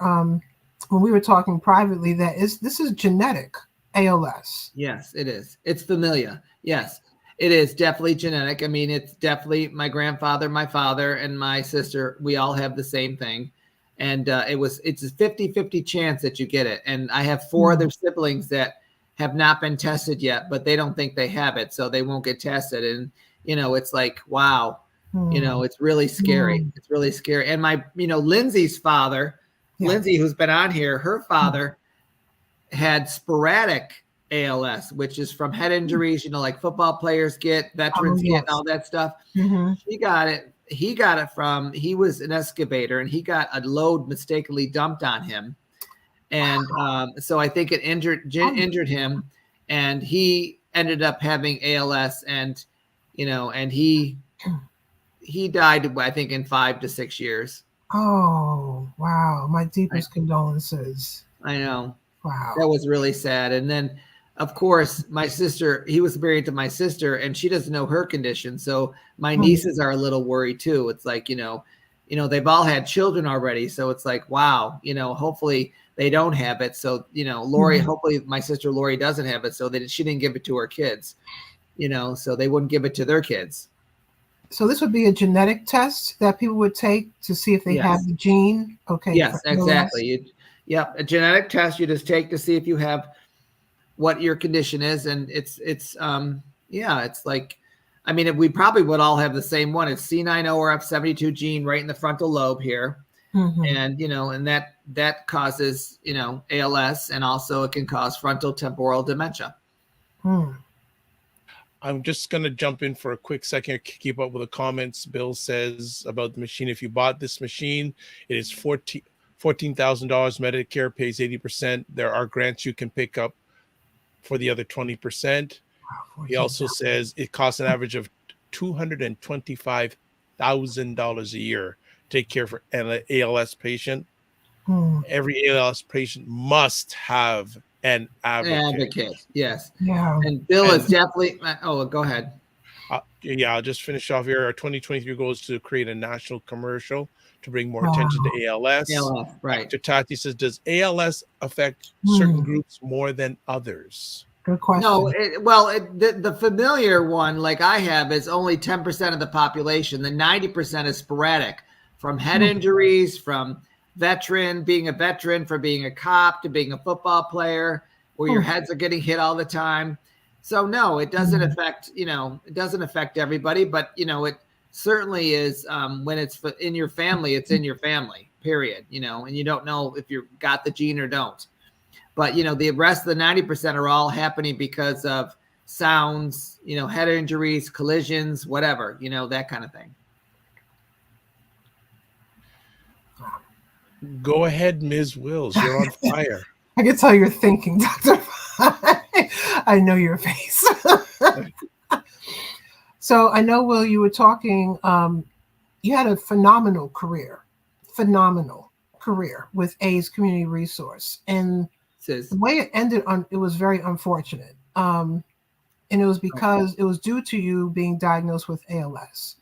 when we were talking privately, that this is genetic ALS. Yes, it is. It's familial. Yes, it is definitely genetic. I mean, it's definitely my grandfather, my father, and my sister. We all have the same thing. And it's a 50-50 chance that you get it. And I have 4 other siblings that have not been tested yet, but they don't think they have it. So they won't get tested. And, you know, it's like, wow, you know, it's really scary. It's really scary. And my, you know, Lindsay's father, Lindsay, who's been on here, her father had sporadic ALS, which is from head injuries, you know, like football players get, veterans get, and all that stuff. He got it. He was an excavator and he got a load mistakenly dumped on him. And so I think it injured him, and he ended up having ALS, and, you know, and he died, I think, in 5 to 6 years. Oh, wow. My deepest condolences. I know. Wow. That was really sad. And then, of course, my sister, he was married to my sister, and she doesn't know her condition. So my nieces are a little worried too. It's like, you know, they've all had children already. So it's like, wow, you know, hopefully they don't have it. So, you know, Lori, hopefully my sister Lori doesn't have it, so that she didn't give it to her kids, you know, so they wouldn't give it to their kids. So this would be a genetic test that people would take to see if they have the gene. Okay. Yes, exactly. A genetic test you just take to see if you have what your condition is. And it's like, I mean, we probably would all have the same one. It's C9orf72 gene right in the frontal lobe here. And, you know, and that causes, you know, ALS, and also it can cause frontal temporal dementia. I'm just going to jump in for a quick second, keep up with the comments. Bill says about the machine. If you bought this machine, it is $14,000. Medicare pays 80%. There are grants you can pick up for the other 20%. He also says it costs an average of $225,000 a year to take care of an ALS patient. Every ALS patient must have an advocate. Yes. Yeah. And Bill is definitely. Oh, go ahead. I'll just finish off here. Our 2023 goal is to create a national commercial to bring more attention to ALS. ALS, right. Dr. Tati says, does ALS affect certain groups more than others? Good question. No, the familiar one, like I have, is only 10% of the population. The 90% is sporadic, from head injuries, from being a veteran, from being a cop to being a football player, where your heads are getting hit all the time. So no, it doesn't affect, it doesn't affect everybody, but it certainly is when it's in your family, it's in your family, period, and you don't know if you got the gene or don't. But, the rest of the 90% are all happening because of sounds, head injuries, collisions, whatever, that kind of thing. Go ahead, Ms. Wills. You're on fire. I can tell you're thinking, Dr. I know your face. So I know, Will, you were talking, you had a phenomenal career with AIDS Community Resource. And the way it ended, it was very unfortunate. And it was because it was due to you being diagnosed with ALS.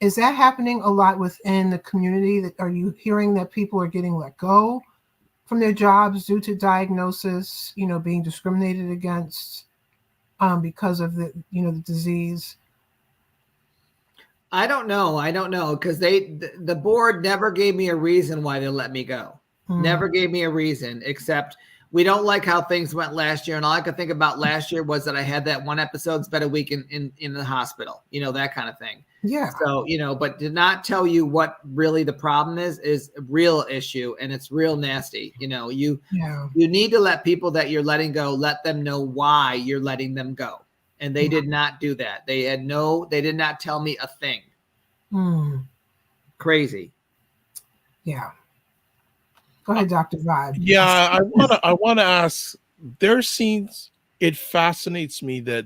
Is that happening a lot within the community? Are you hearing that people are getting let go from their jobs due to diagnosis, being discriminated against because of the disease? I don't know, because the board never gave me a reason why they let me go. Never gave me a reason, except we don't like how things went last year. And all I could think about last year was that I had that one episode, spent a week in the hospital, that kind of thing. Yeah. So, but did not tell you what really the problem is a real issue, and it's real nasty. You need to let people that you're letting go, let them know why you're letting them go. And they did not do that. They did not tell me a thing. Crazy. Yeah. Go ahead, Dr. Vibe. Yeah, I want to ask, it fascinates me that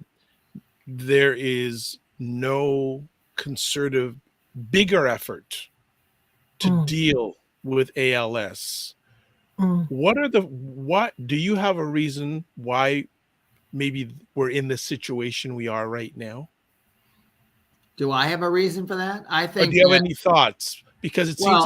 there is no concerted, bigger effort to deal with ALS. What do you have a reason why maybe we're in the situation we are right now? Do I have a reason for that? I think. Or do you have any thoughts? Because it seems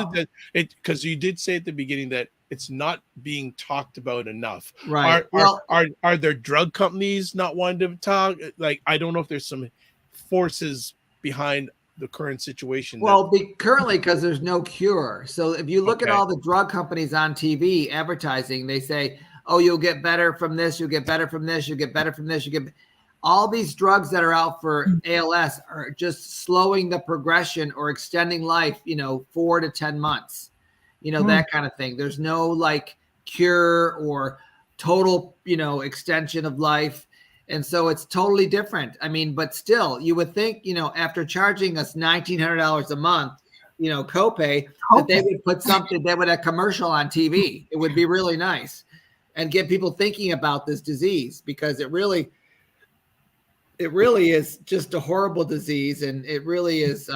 because you did say at the beginning that it's not being talked about enough. Right. Are there drug companies not wanting to talk? Like, I don't know if there's some forces behind the current situation. Well, currently, because there's no cure. So if you look at all the drug companies on TV advertising, they say, oh, you'll get better from this, you'll get better from this, you'll get better from this, all these drugs that are out for ALS are just slowing the progression or extending life, 4 to 10 months, that kind of thing. There's no cure or total, extension of life. And so it's totally different. I mean, but still, you would think, after charging us $1,900 a month, copay, that they would put something, they would have a commercial on TV. It would be really nice and get people thinking about this disease, because it really is just a horrible disease. And it really is,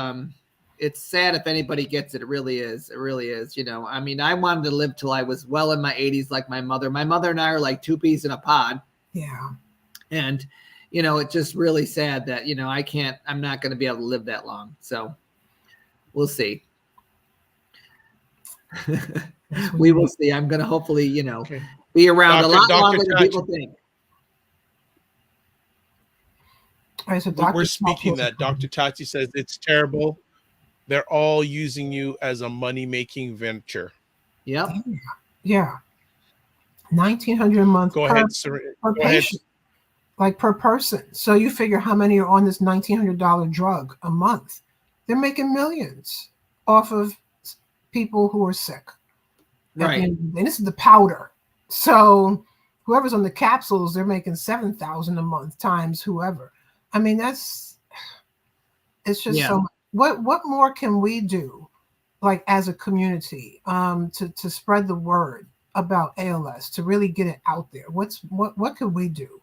it's sad if anybody gets it. It really is. It really is. I mean, I wanted to live till I was well in my 80s, like my mother. My mother and I are like two peas in a pod. Yeah. And, it's just really sad that, I'm not going to be able to live that long. So we'll see. We will see. I'm going to hopefully, be around a lot longer than people think. All right, so we're speaking that Dr. Tati says it's terrible. They're all using you as a money-making venture. Yep. Yeah. $1,900 a month per patient, like per person. So you figure how many are on this $1,900 drug a month. They're making millions off of people who are sick. Right. And this is the powder. So whoever's on the capsules, they're making $7,000 a month times whoever. I mean, it's just Yeah. so much. What more can we do, like as a community, to spread the word about ALS, to really get it out there? What could we do?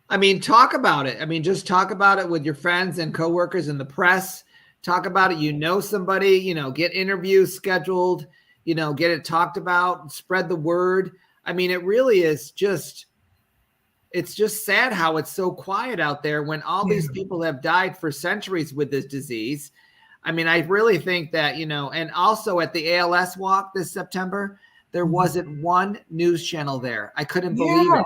I mean, talk about it. I mean, just talk about it with your friends and coworkers in the press. Talk about it. You know somebody, you know, get interviews scheduled, you know, get it talked about, spread the word. I mean, it really is just, it's just sad how it's so quiet out there when all these people have died for centuries with this disease. I mean, I really think that, you know, and also at the ALS walk this September, there wasn't one news channel there. I couldn't believe it.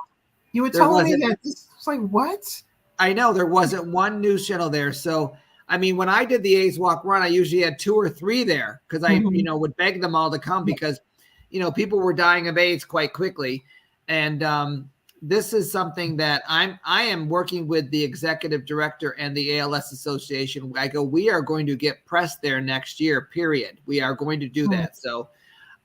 You were telling me that. It's like, what? I know there wasn't one news channel there. So, I mean, when I did the AIDS Walk Run, I usually had 2 or 3 there because I, you know, would beg them all to come because, you know, people were dying of AIDS quite quickly. And this is something that I am working with the executive director and the ALS Association. I go, we are going to get press there next year, period. We are going to do that. So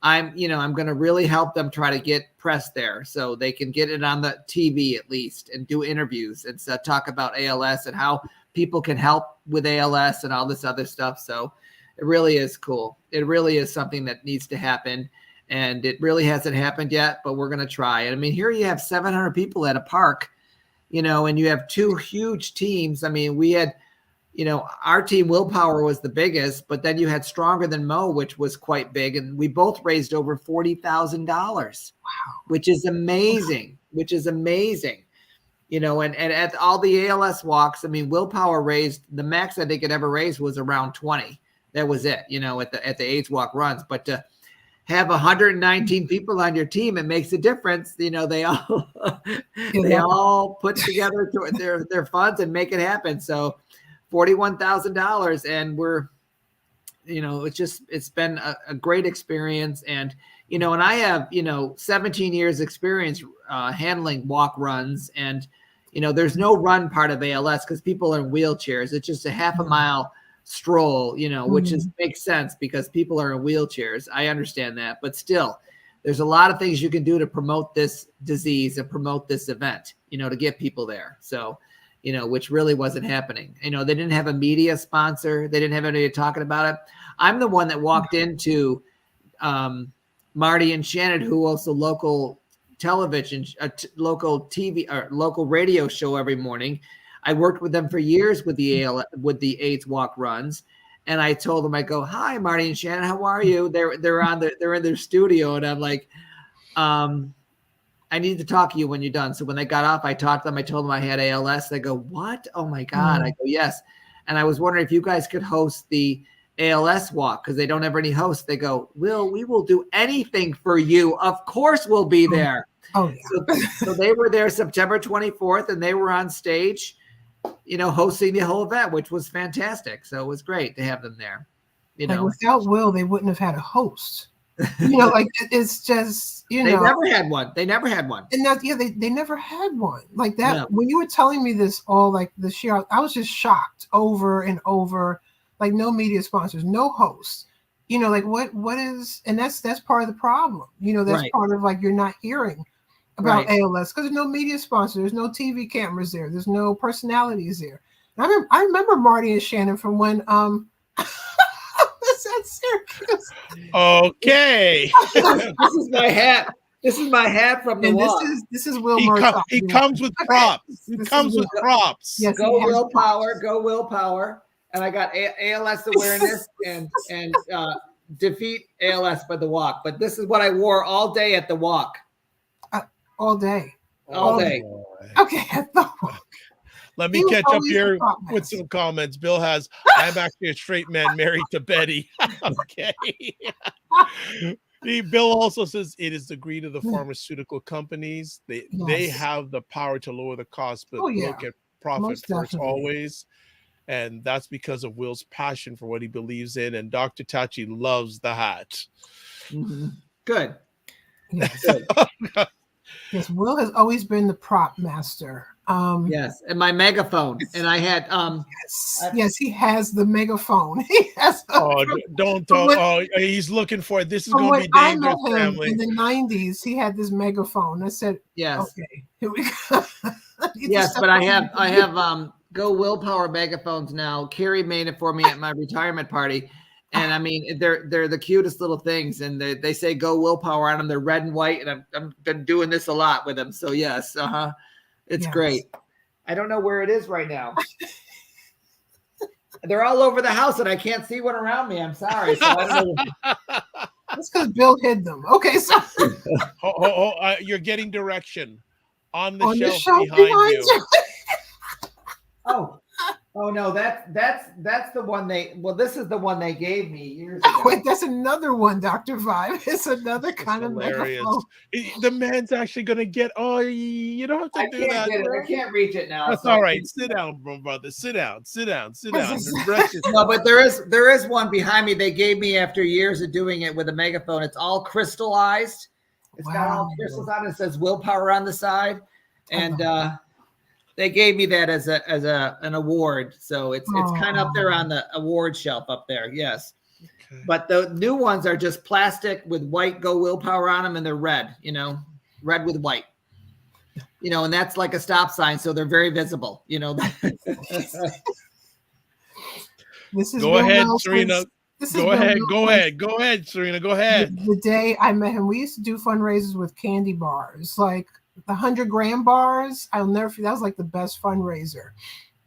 I'm going to really help them try to get press there so they can get it on the TV at least and do interviews and talk about ALS and how people can help with ALS and all this other stuff. So it really is cool. It really is something that needs to happen. And it really hasn't happened yet, but we're going to try. And I mean, here you have 700 people at a park, you know, and you have 2 huge teams. I mean, we had, you know, our team Willpower was the biggest, but then you had Stronger Than Mo, which was quite big. And we both raised over $40,000, wow, which is amazing, you know, and at all the ALS walks, I mean, Willpower raised, the max I think it ever raised was around 20. That was it, you know, at the AIDS Walk runs. But to have 119 people on your team, it makes a difference. You know, they all all put together their funds and make it happen. So $41,000, and we're, you know, it's been a great experience. And, you know, and I have, you know, 17 years experience handling walk runs, and, you know, there's no run part of ALS because people are in wheelchairs. It's just a half a mile stroll, you know, which makes sense because people are in wheelchairs. I understand that, but still there's a lot of things you can do to promote this disease and promote this event, you know, to get people there. So, you know, which really wasn't happening. You know, they didn't have a media sponsor. They didn't have anybody talking about it. I'm the one that walked into Marty and Shannon, who hosts a local television, local TV or local radio show every morning. I worked with them for years with the AIDS Walk runs, and I told them, I go, "Hi, Marty and Shannon, how are you?" They're in their studio, and I'm like, "I need to talk to you when you're done." So when they got off, I talked to them. I told them I had ALS. They go, "What? Oh my God!" I go, "Yes." And I was wondering if you guys could host the ALS walk because they don't have any hosts. They go, "Will, we will do anything for you. Of course, we'll be there." Oh yeah. So they were there September 24th, and they were on stage, you know, hosting the whole event, which was fantastic. So it was great to have them there. You know, without Will, they wouldn't have had a host. You know, like it's just, you know, they never had one. And that, they never had one like that. Yeah. When you were telling me this all like this year, I was just shocked over and over. Like no media sponsors, no hosts. You know, like what is, and that's part of the problem. You know, that's part of like you're not hearing about ALS because there's no media sponsor, there's no TV cameras there, there's no personalities there. And I remember Marty and Shannon from when I was at Syracuse. Okay. This is my hat. This is my hat from the walk. This is Wil Murtaugh. He comes with props. He comes with props. Yes, go Willpower, go Willpower. And I got ALS awareness and defeat ALS by the walk. But this is what I wore all day at the walk. All day. Okay, at the walk. Let me catch up here with some comments. Bill has, I'm actually a straight man married to Betty. Okay. Bill also says it is the greed of the pharmaceutical companies. They have the power to lower the cost, but look at profit first always. And that's because of Will's passion for what he believes in. And Dr. Tachi loves the hat. Mm-hmm. Good. Yes. Yes, Will has always been the prop master. Yes, and my megaphone. And I had yes, he has the megaphone. He has don't talk. He's looking for it. This is going to be dangerous, family. In the 90s, he had this megaphone. I said, yes. Okay, here we go. Yes, but I have Go Willpower megaphones now. Carrie made it for me at my retirement party. And I mean, they're the cutest little things, and they say "Go Willpower" on them. They're red and white, and I've been doing this a lot with them. So yes, it's great. I don't know where it is right now. They're all over the house, and I can't see one around me. I'm sorry. So I don't know. That's because Bill hid them. Okay, so you're getting direction on the shelf behind you. Oh no, that's the one this is the one they gave me years ago. Wait, that's another one, Dr. Vibe. It's another kind of megaphone. The man's actually gonna get. Oh, you don't have to do that. I can't reach it now. That's all right. Sit down, brother. Sit down. No, but there is one behind me they gave me after years of doing it with a megaphone. It's all crystallized. It's got all crystals on it. It says Willpower on the side, and they gave me that as an award. So it's kind of up there on the award shelf up there. Yes. Okay. But the new ones are just plastic with white Go Willpower on them, and they're red, red with white, and that's like a stop sign. So they're very visible, This is Go ahead, Serena. Go ahead, Serena. Go ahead. The day I met him, we used to do fundraisers with candy bars, like the 100-gram bars. I'll never forget. That was like the best fundraiser.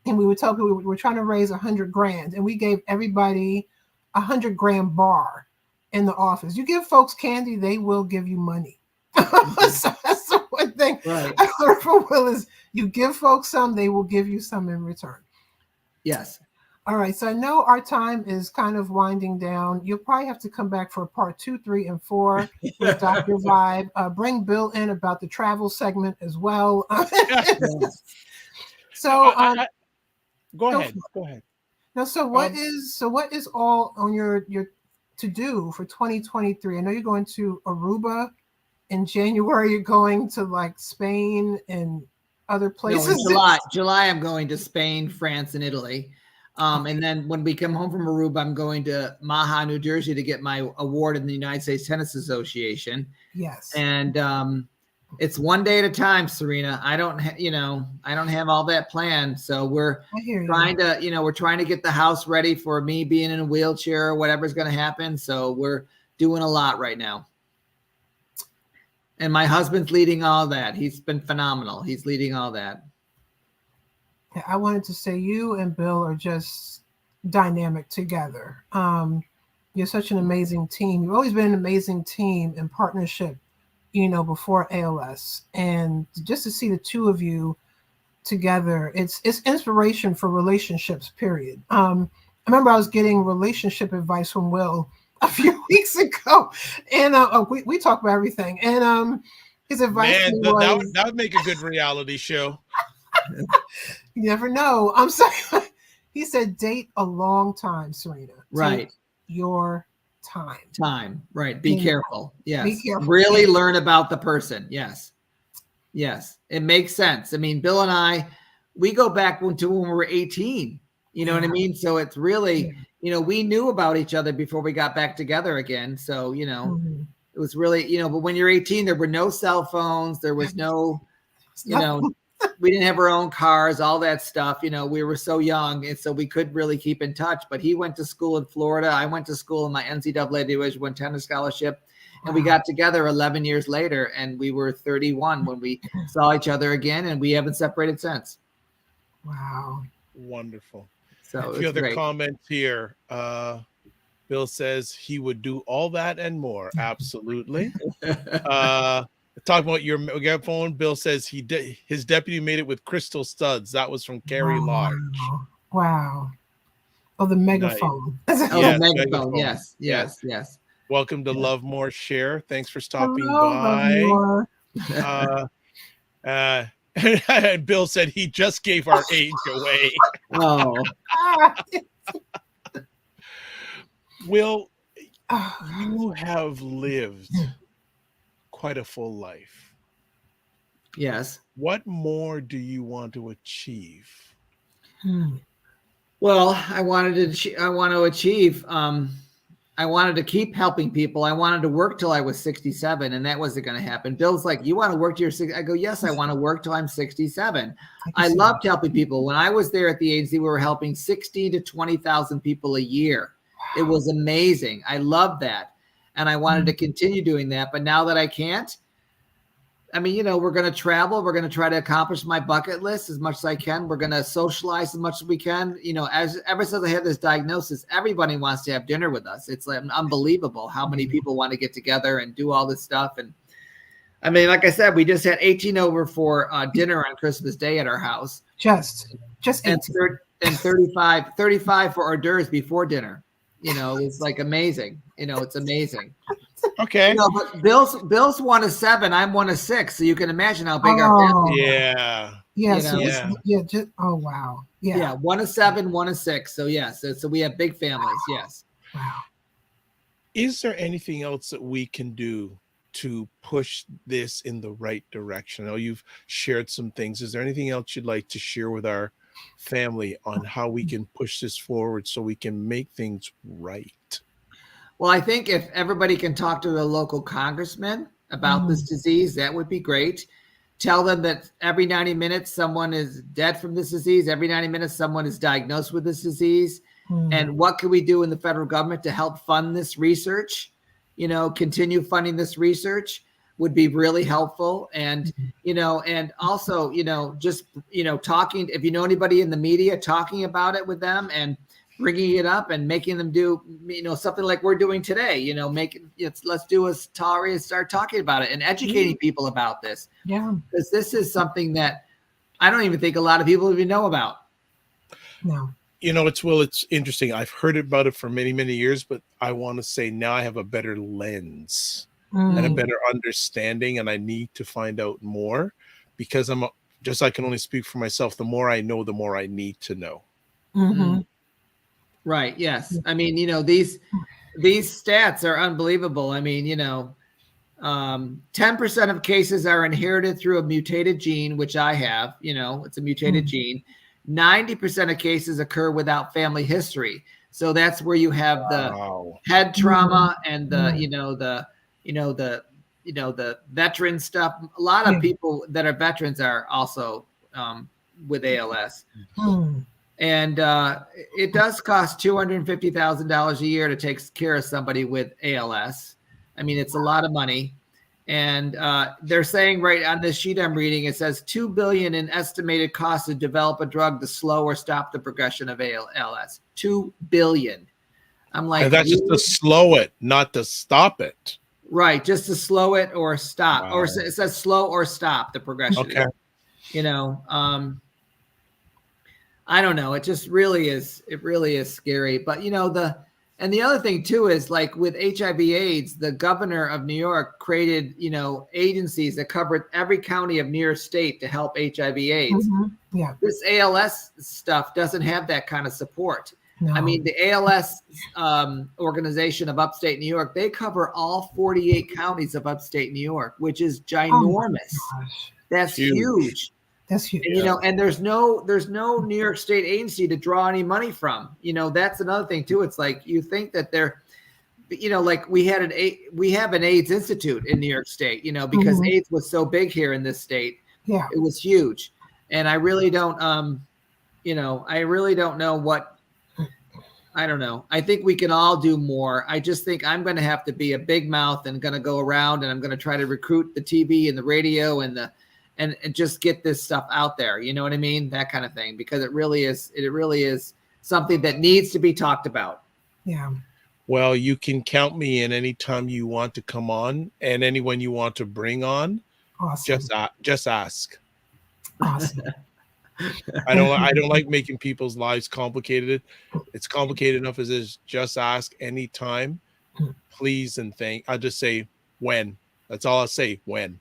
And we would tell people we were trying to raise 100 grand, and we gave everybody a 100-gram bar in the office. You give folks candy, they will give you money. So that's the one thing I learned from Will is you give folks some, they will give you some in return. Yes. All right. So I know our time is kind of winding down. You'll probably have to come back for part 2, 3, and 4 with Dr. Vibe. Bring Bill in about the travel segment as well. So go ahead. Now, so what is all on your to do for 2023? I know you're going to Aruba in January. You're going to like Spain and other places. No, in July, I'm going to Spain, France, and Italy. And then when we come home from Aruba, I'm going to Maha, New Jersey to get my award in the United States Tennis Association. Yes. And it's one day at a time, Serena. I don't have all that planned. So we're trying to get the house ready for me being in a wheelchair or whatever's going to happen. So we're doing a lot right now. And my husband's leading all that. He's been phenomenal. He's leading all that. I wanted to say you and Bill are just dynamic together. You're such an amazing team. You've always been an amazing team in partnership, before ALS. And just to see the two of you together, it's inspiration for relationships, period. I remember I was getting relationship advice from Will a few weeks ago. And we talk about everything. And his advice was, that would make a good reality show. You never know. I'm sorry. He said, date a long time, Serena. Right. Take your time. Right. Be careful. Yes. Be careful. Really learn about the person. Yes. It makes sense. I mean, Bill and I, we go back to when we were 18. You know what I mean? So it's really, we knew about each other before we got back together again. So, it was really, but when you're 18, there were no cell phones. There was no, we didn't have our own cars, all that stuff. We were so young, and so we couldn't really keep in touch. But he went to school in Florida. I went to school in my NCAA Division I tennis scholarship, and we got together 11 years later, and we were 31 when we saw each other again, and we haven't separated since. Wow. Wonderful. So a few other comments here. Bill says he would do all that and more. Absolutely. Talk about your megaphone. Bill says his deputy made it with crystal studs. That was from Carrie Lodge. Wow. Oh, the megaphone. Nice. The megaphone. Yes. Welcome to Love More Share. Thanks for stopping by. And Bill said he just gave our age away. Oh. Will, you have lived quite a full life. Yes. What more do you want to achieve? Well, I want to achieve I wanted to keep helping people. I wanted to work till I was 67, and that wasn't going to happen. Bill's like, you want to work till you're 60? I go, yes, I want to work till I'm 67. I loved helping people. When I was there at the agency, we were helping 60 to 20,000 people a year. It was amazing. I loved that. And I wanted to continue doing that. But now that I can't, I mean, you know, we're going to travel. We're going to try to accomplish my bucket list as much as I can. We're going to socialize as much as we can. You know, ever since I had this diagnosis, everybody wants to have dinner with us. It's like unbelievable how many people want to get together and do all this stuff. And I mean, like I said, we just had 18 over for dinner on Christmas Day at our house. Just 18. And 35 for hors d'oeuvres before dinner. You know, it's like amazing. You know, it's amazing. Okay. You know, but Bill's 1 of 7. I'm 1 of 6. So you can imagine how big our family is. Yeah. Yeah. You So know? oh wow. Yeah. Yeah. 1 of 7, 1 of 6. So yes. So we have big families. Yes. Wow. Is there anything else that we can do to push this in the right direction? I know you've shared some things. Is there anything else you'd like to share with our family on how we can push this forward so we can make things right? Well, I think if everybody can talk to the local congressman about this disease, that would be great. Tell them that every 90 minutes, someone is dead from this disease. Every 90 minutes, someone is diagnosed with this disease. And what can we do in the federal government to help fund this research? You know, continue funding this research would be really helpful. And, you know, and also, you know, just, you know, talking, if you know anybody in the media, talking about it with them and bringing it up and making them do, you know, something like we're doing today, you know, let's do a story and start talking about it and educating people about this. Yeah. Because this is something that I don't even think a lot of people even know about. No. You know, it's interesting. I've heard about it for many, many years, but I want to say now I have a better lens and a better understanding, and I need to find out more because I can only speak for myself. The more I know, the more I need to know. Right. Yes. I mean, you know, these stats are unbelievable. I mean, you know, 10% of cases are inherited through a mutated gene, which I have, you know, it's a mutated gene. 90% of cases occur without family history. So that's where you have the head trauma and the veteran stuff. A lot of people that are veterans are also with ALS. And it does cost $250,000 a year to take care of somebody with ALS. I mean, it's a lot of money. And they're saying right on this sheet I'm reading, it says $2 billion in estimated cost to develop a drug to slow or stop the progression of ALS. $2 billion. I'm like, and that's just to slow it, not to stop it. Right, just to slow it or stop. Wow. Or it says slow or stop the progression. Okay. You know, I don't know. It just really is. It really is scary. But, you know, the other thing, too, is like with HIV/AIDS, the governor of New York created, you know, agencies that covered every county of New York State to help HIV/AIDS. Yeah. This ALS stuff doesn't have that kind of support. No. I mean, the ALS organization of upstate New York, they cover all 48 counties of upstate New York, which is ginormous. That's huge. That's huge. And, you know, and there's no New York State agency to draw any money from. You know, that's another thing too. It's like you think that they're, you know, like we have an AIDS Institute in New York State. You know, because AIDS was so big here in this state. Yeah, it was huge, and I really don't, you know, I really don't know what. I don't know. I think we can all do more. I just think I'm going to have to be a big mouth and going to go around and I'm going to try to recruit the TV and the radio and just get this stuff out there. You know what I mean? That kind of thing, because it really is something that needs to be talked about. Yeah. Well, you can count me in anytime you want to come on and anyone you want to bring on. Awesome. Just ask. Awesome. I don't like making people's lives complicated. It's complicated enough as is. Just ask anytime, please and thank. I'll just say when. That's all I'll say. When.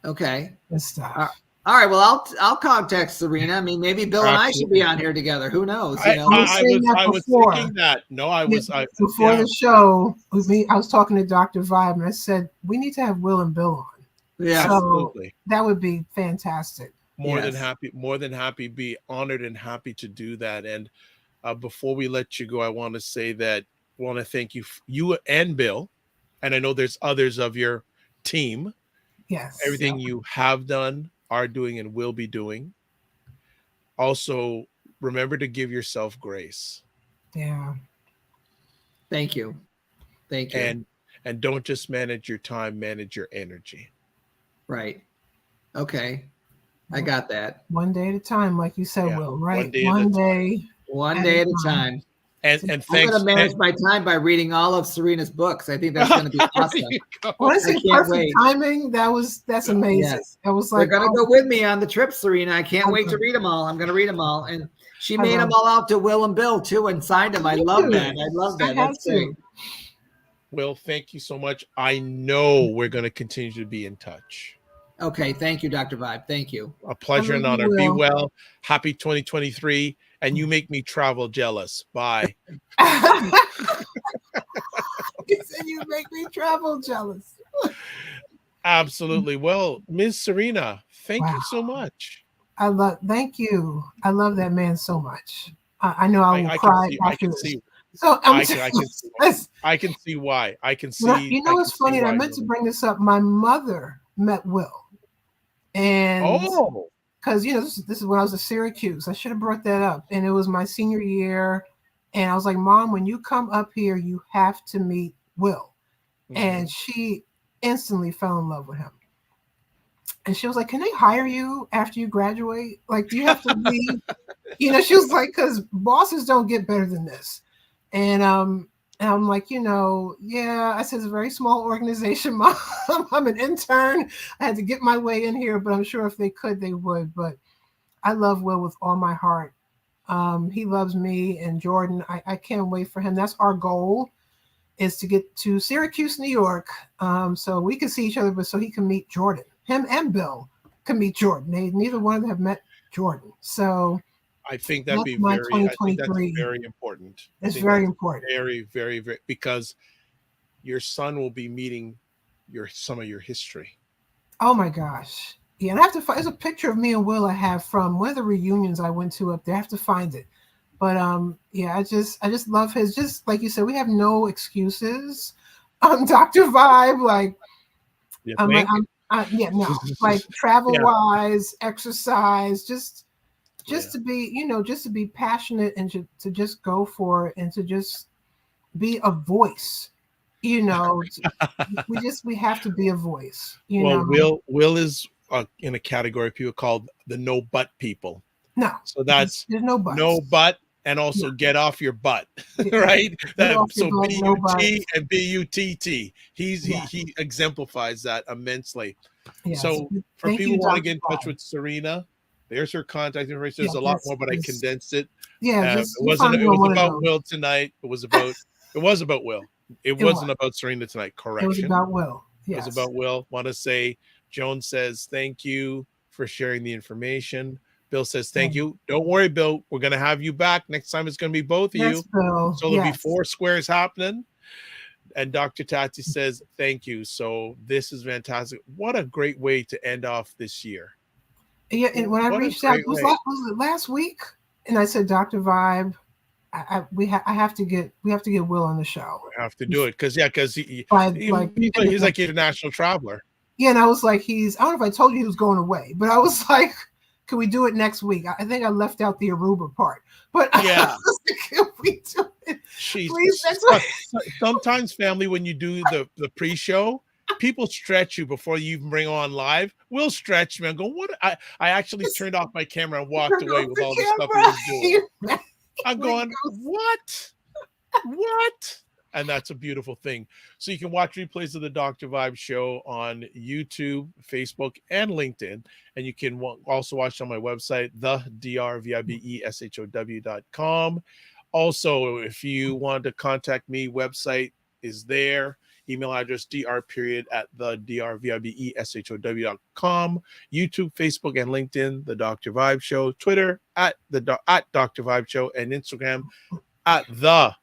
Okay. Good stuff. All right. Well, I'll contact Serena. I mean, maybe Bill and I should be on here together. Who knows? You know? I was thinking that. No, before the show, I was talking to Dr. Vibe and I said, we need to have Will and Bill on. Yeah, so absolutely. That would be fantastic. More than happy, be honored and happy to do that. And before we let you go, I want to say that want to thank you, you and Bill, and I know there's others of your team. Yes. Everything you have done, are doing, and will be doing. Also, remember to give yourself grace. Yeah. Thank you. Thank you. And don't just manage your time, manage your energy. Right. Okay. I got that. One day at a time, like you said, Yeah, Will, right? one One day at a time. And I'm thanks. going to manage my time by reading all of Serena's books. I think that's going to be awesome. Honestly, I can't perfect wait. timing. That's amazing. Yes. That was They're like, going to go with me on the trip, Serena. I can't wait to Okay. read them all. I'm going to read them all. And she I made love them all out to Will and Bill, too, and signed them. I love you. that. I love that. I had That's to. great. Will, thank you so much. I know we're going to continue to be in touch. Okay. Thank you, Dr. Vibe. Thank you. A pleasure and I love you, honor. Be Will. well. Happy 2023. And you make me travel jealous. Bye. You said you make me travel jealous. Absolutely. Well, Ms. Serena, thank you so much. Thank you. I love that man so much. I know I will I cry can after this. see. So I can see why. I can see. You know, it's funny. And I meant to bring this up. My mother met Will, and because this is when I was at Syracuse. I should have brought that up. And it was my senior year, and I was like, Mom, when you come up here, you have to meet Will. And she instantly fell in love with him. And she was like, can they hire you after you graduate? Like, do you have to leave? She was like, because bosses don't get better than this. And I'm like, yeah. I said, it's a very small organization, Mom. I'm an intern. I had to get my way in here, but I'm sure if they could, they would. But I love Will with all my heart. He loves me and Jordan. I can't wait for him. That's our goal, is to get to Syracuse, New York, so we can see each other, but so he can meet Jordan. Him and Bill can meet Jordan. Neither one of them have met Jordan. So I think that'd be my very, I think that's 2023. very important. It's very important. Very, very, very, because your son will be meeting some of your history. Oh my gosh. Yeah, and I have to find, there's a picture of me and Will I have from one of the reunions I went to up there. I have to find it. But yeah, I just love his, just like you said, we have no excuses. Dr. Vibe, like, like travel wise, exercise, just to be, just to be passionate and to just go for it and to just be a voice. We have to be a voice. Will is in a category of people called the no butt people. No, so that's there's no butt. No butt. And also get off your butt, right? So B-U-T and B-U-T-T. He exemplifies that immensely. Yeah. So for people who want to get in touch with Serena, there's her contact information. There's a lot more, but I condensed it. Yeah, it was about Will tonight. It was about Will. It wasn't about Serena tonight. Correction. It was about Will. Yes. It was about Will. Want to say, Joan says thank you for sharing the information. Bill says, thank you. Don't worry, Bill. We're going to have you back. Next time it's going to be both of you. Bill. So there'll be 4 squares happening. And Dr. Tati says, thank you. So this is fantastic. What a great way to end off this year. Yeah, and when I reached out, was it last week? And I said, Dr. Vibe, we have to get Will on the show. We have to do it because he's like international traveler. Yeah, and I was like, I don't know if I told you he was going away, but I was like, can we do it next week? I think I left out the Aruba part, but yeah, can we do it? Please, sometimes, family, when you do the pre-show, people stretch you before you even bring on live. We'll stretch me and go, what? I actually turned off my camera and walked away with all the stuff we was doing. I'm going, what? And that's a beautiful thing. So you can watch replays of the Dr. Vibe show on YouTube, Facebook, and LinkedIn. And you can also watch on my website, thedrvibeshow.com. Also, if you want to contact me, website is there. Email address dr@thedrvibeshow.com. YouTube, Facebook, and LinkedIn, The Dr. Vibe Show. Twitter, at Dr. Vibe Show. And Instagram, at The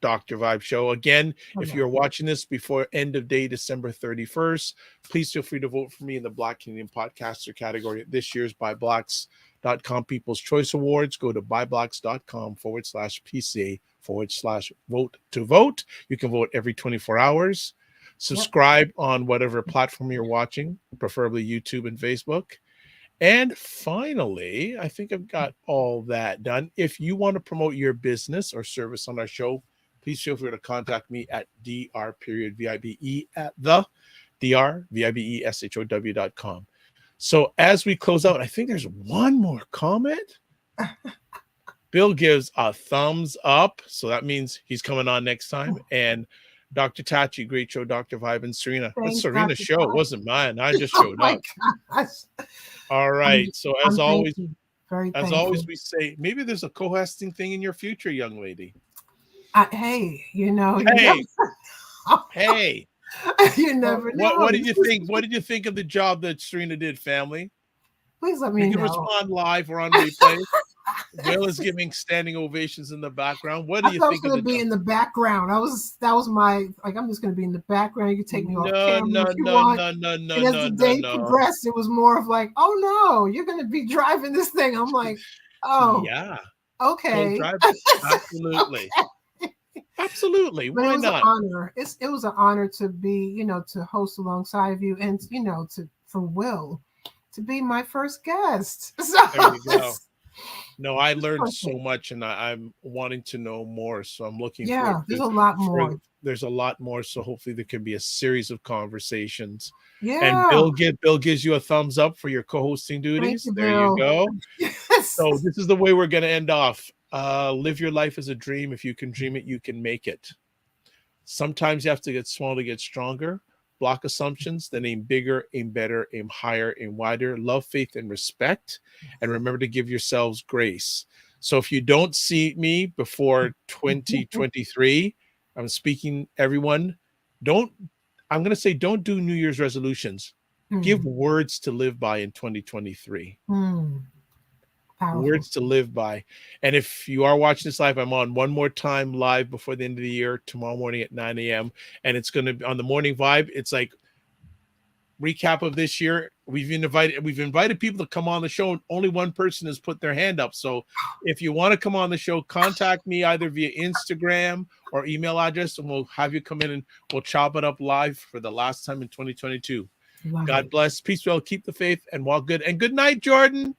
Dr. Vibe Show. Again, if you're watching this before end of day, December 31st, please feel free to vote for me in the Black Canadian Podcaster category at this year's BuyBlacks.com People's Choice Awards. Go to buyblacks.com/PCA YouTube.com/vote to vote. You can vote every 24 hours. Subscribe on whatever platform you're watching, preferably YouTube and Facebook. And finally, I think I've got all that done. If you want to promote your business or service on our show, please feel free to contact me at dr.vibe at the drvibeshow.com. So as we close out, I think there's one more comment. Bill gives a thumbs up. So that means he's coming on next time. And Dr. Tachi, great show, Dr. Vibe, and Serena. That's Serena's show. It wasn't mine. I just showed up. Gosh. All right. So as always, thankful. we say, maybe there's a co-hosting thing in your future, young lady. Hey, Hey. You never know. What did you think? What did you think of the job that Serena did, family? Please let me know. You can respond live or on replay. Will is giving standing ovations in the background. What do you think? I was going to be in the background. That was my I'm just going to be in the background. You can take me off camera if you want. No. And as the day progressed, it was more of like, oh no, you're going to be driving this thing. I'm like, oh yeah, okay, absolutely. Absolutely. But why it was not? An honor. It was an honor to be, to host alongside you, and for Will to be my first guest. So there you go. No, I learned so much, and I'm wanting to know more. So I'm looking forward. Yeah, there's a lot more. There's a lot more. So hopefully there can be a series of conversations. Yeah. And Bill gives you a thumbs up for your co-hosting duties. Thank you, there Bill. you go. Yes. So this is the way we're going to end off. Live your life as a dream. If you can dream it, you can make it. Sometimes you have to get small to get stronger. Block assumptions, then aim bigger, aim better, aim higher, aim wider. Love, faith, and respect. And remember to give yourselves grace. So if you don't see me before 2023, I'm speaking everyone. I'm going to say, don't do New Year's resolutions. Give words to live by in 2023. Powerful. Words to live by. And if you are watching this live, I'm on one more time live before the end of the year, tomorrow morning at 9 a.m. And it's going to be on the Morning Vibe. It's like recap of this year. We've invited people to come on the show. Only one person has put their hand up. So if you want to come on the show, contact me either via Instagram or email address, and we'll have you come in and we'll chop it up live for the last time in 2022. God bless. Peace, well, keep the faith, and walk good. And good night, Jordan.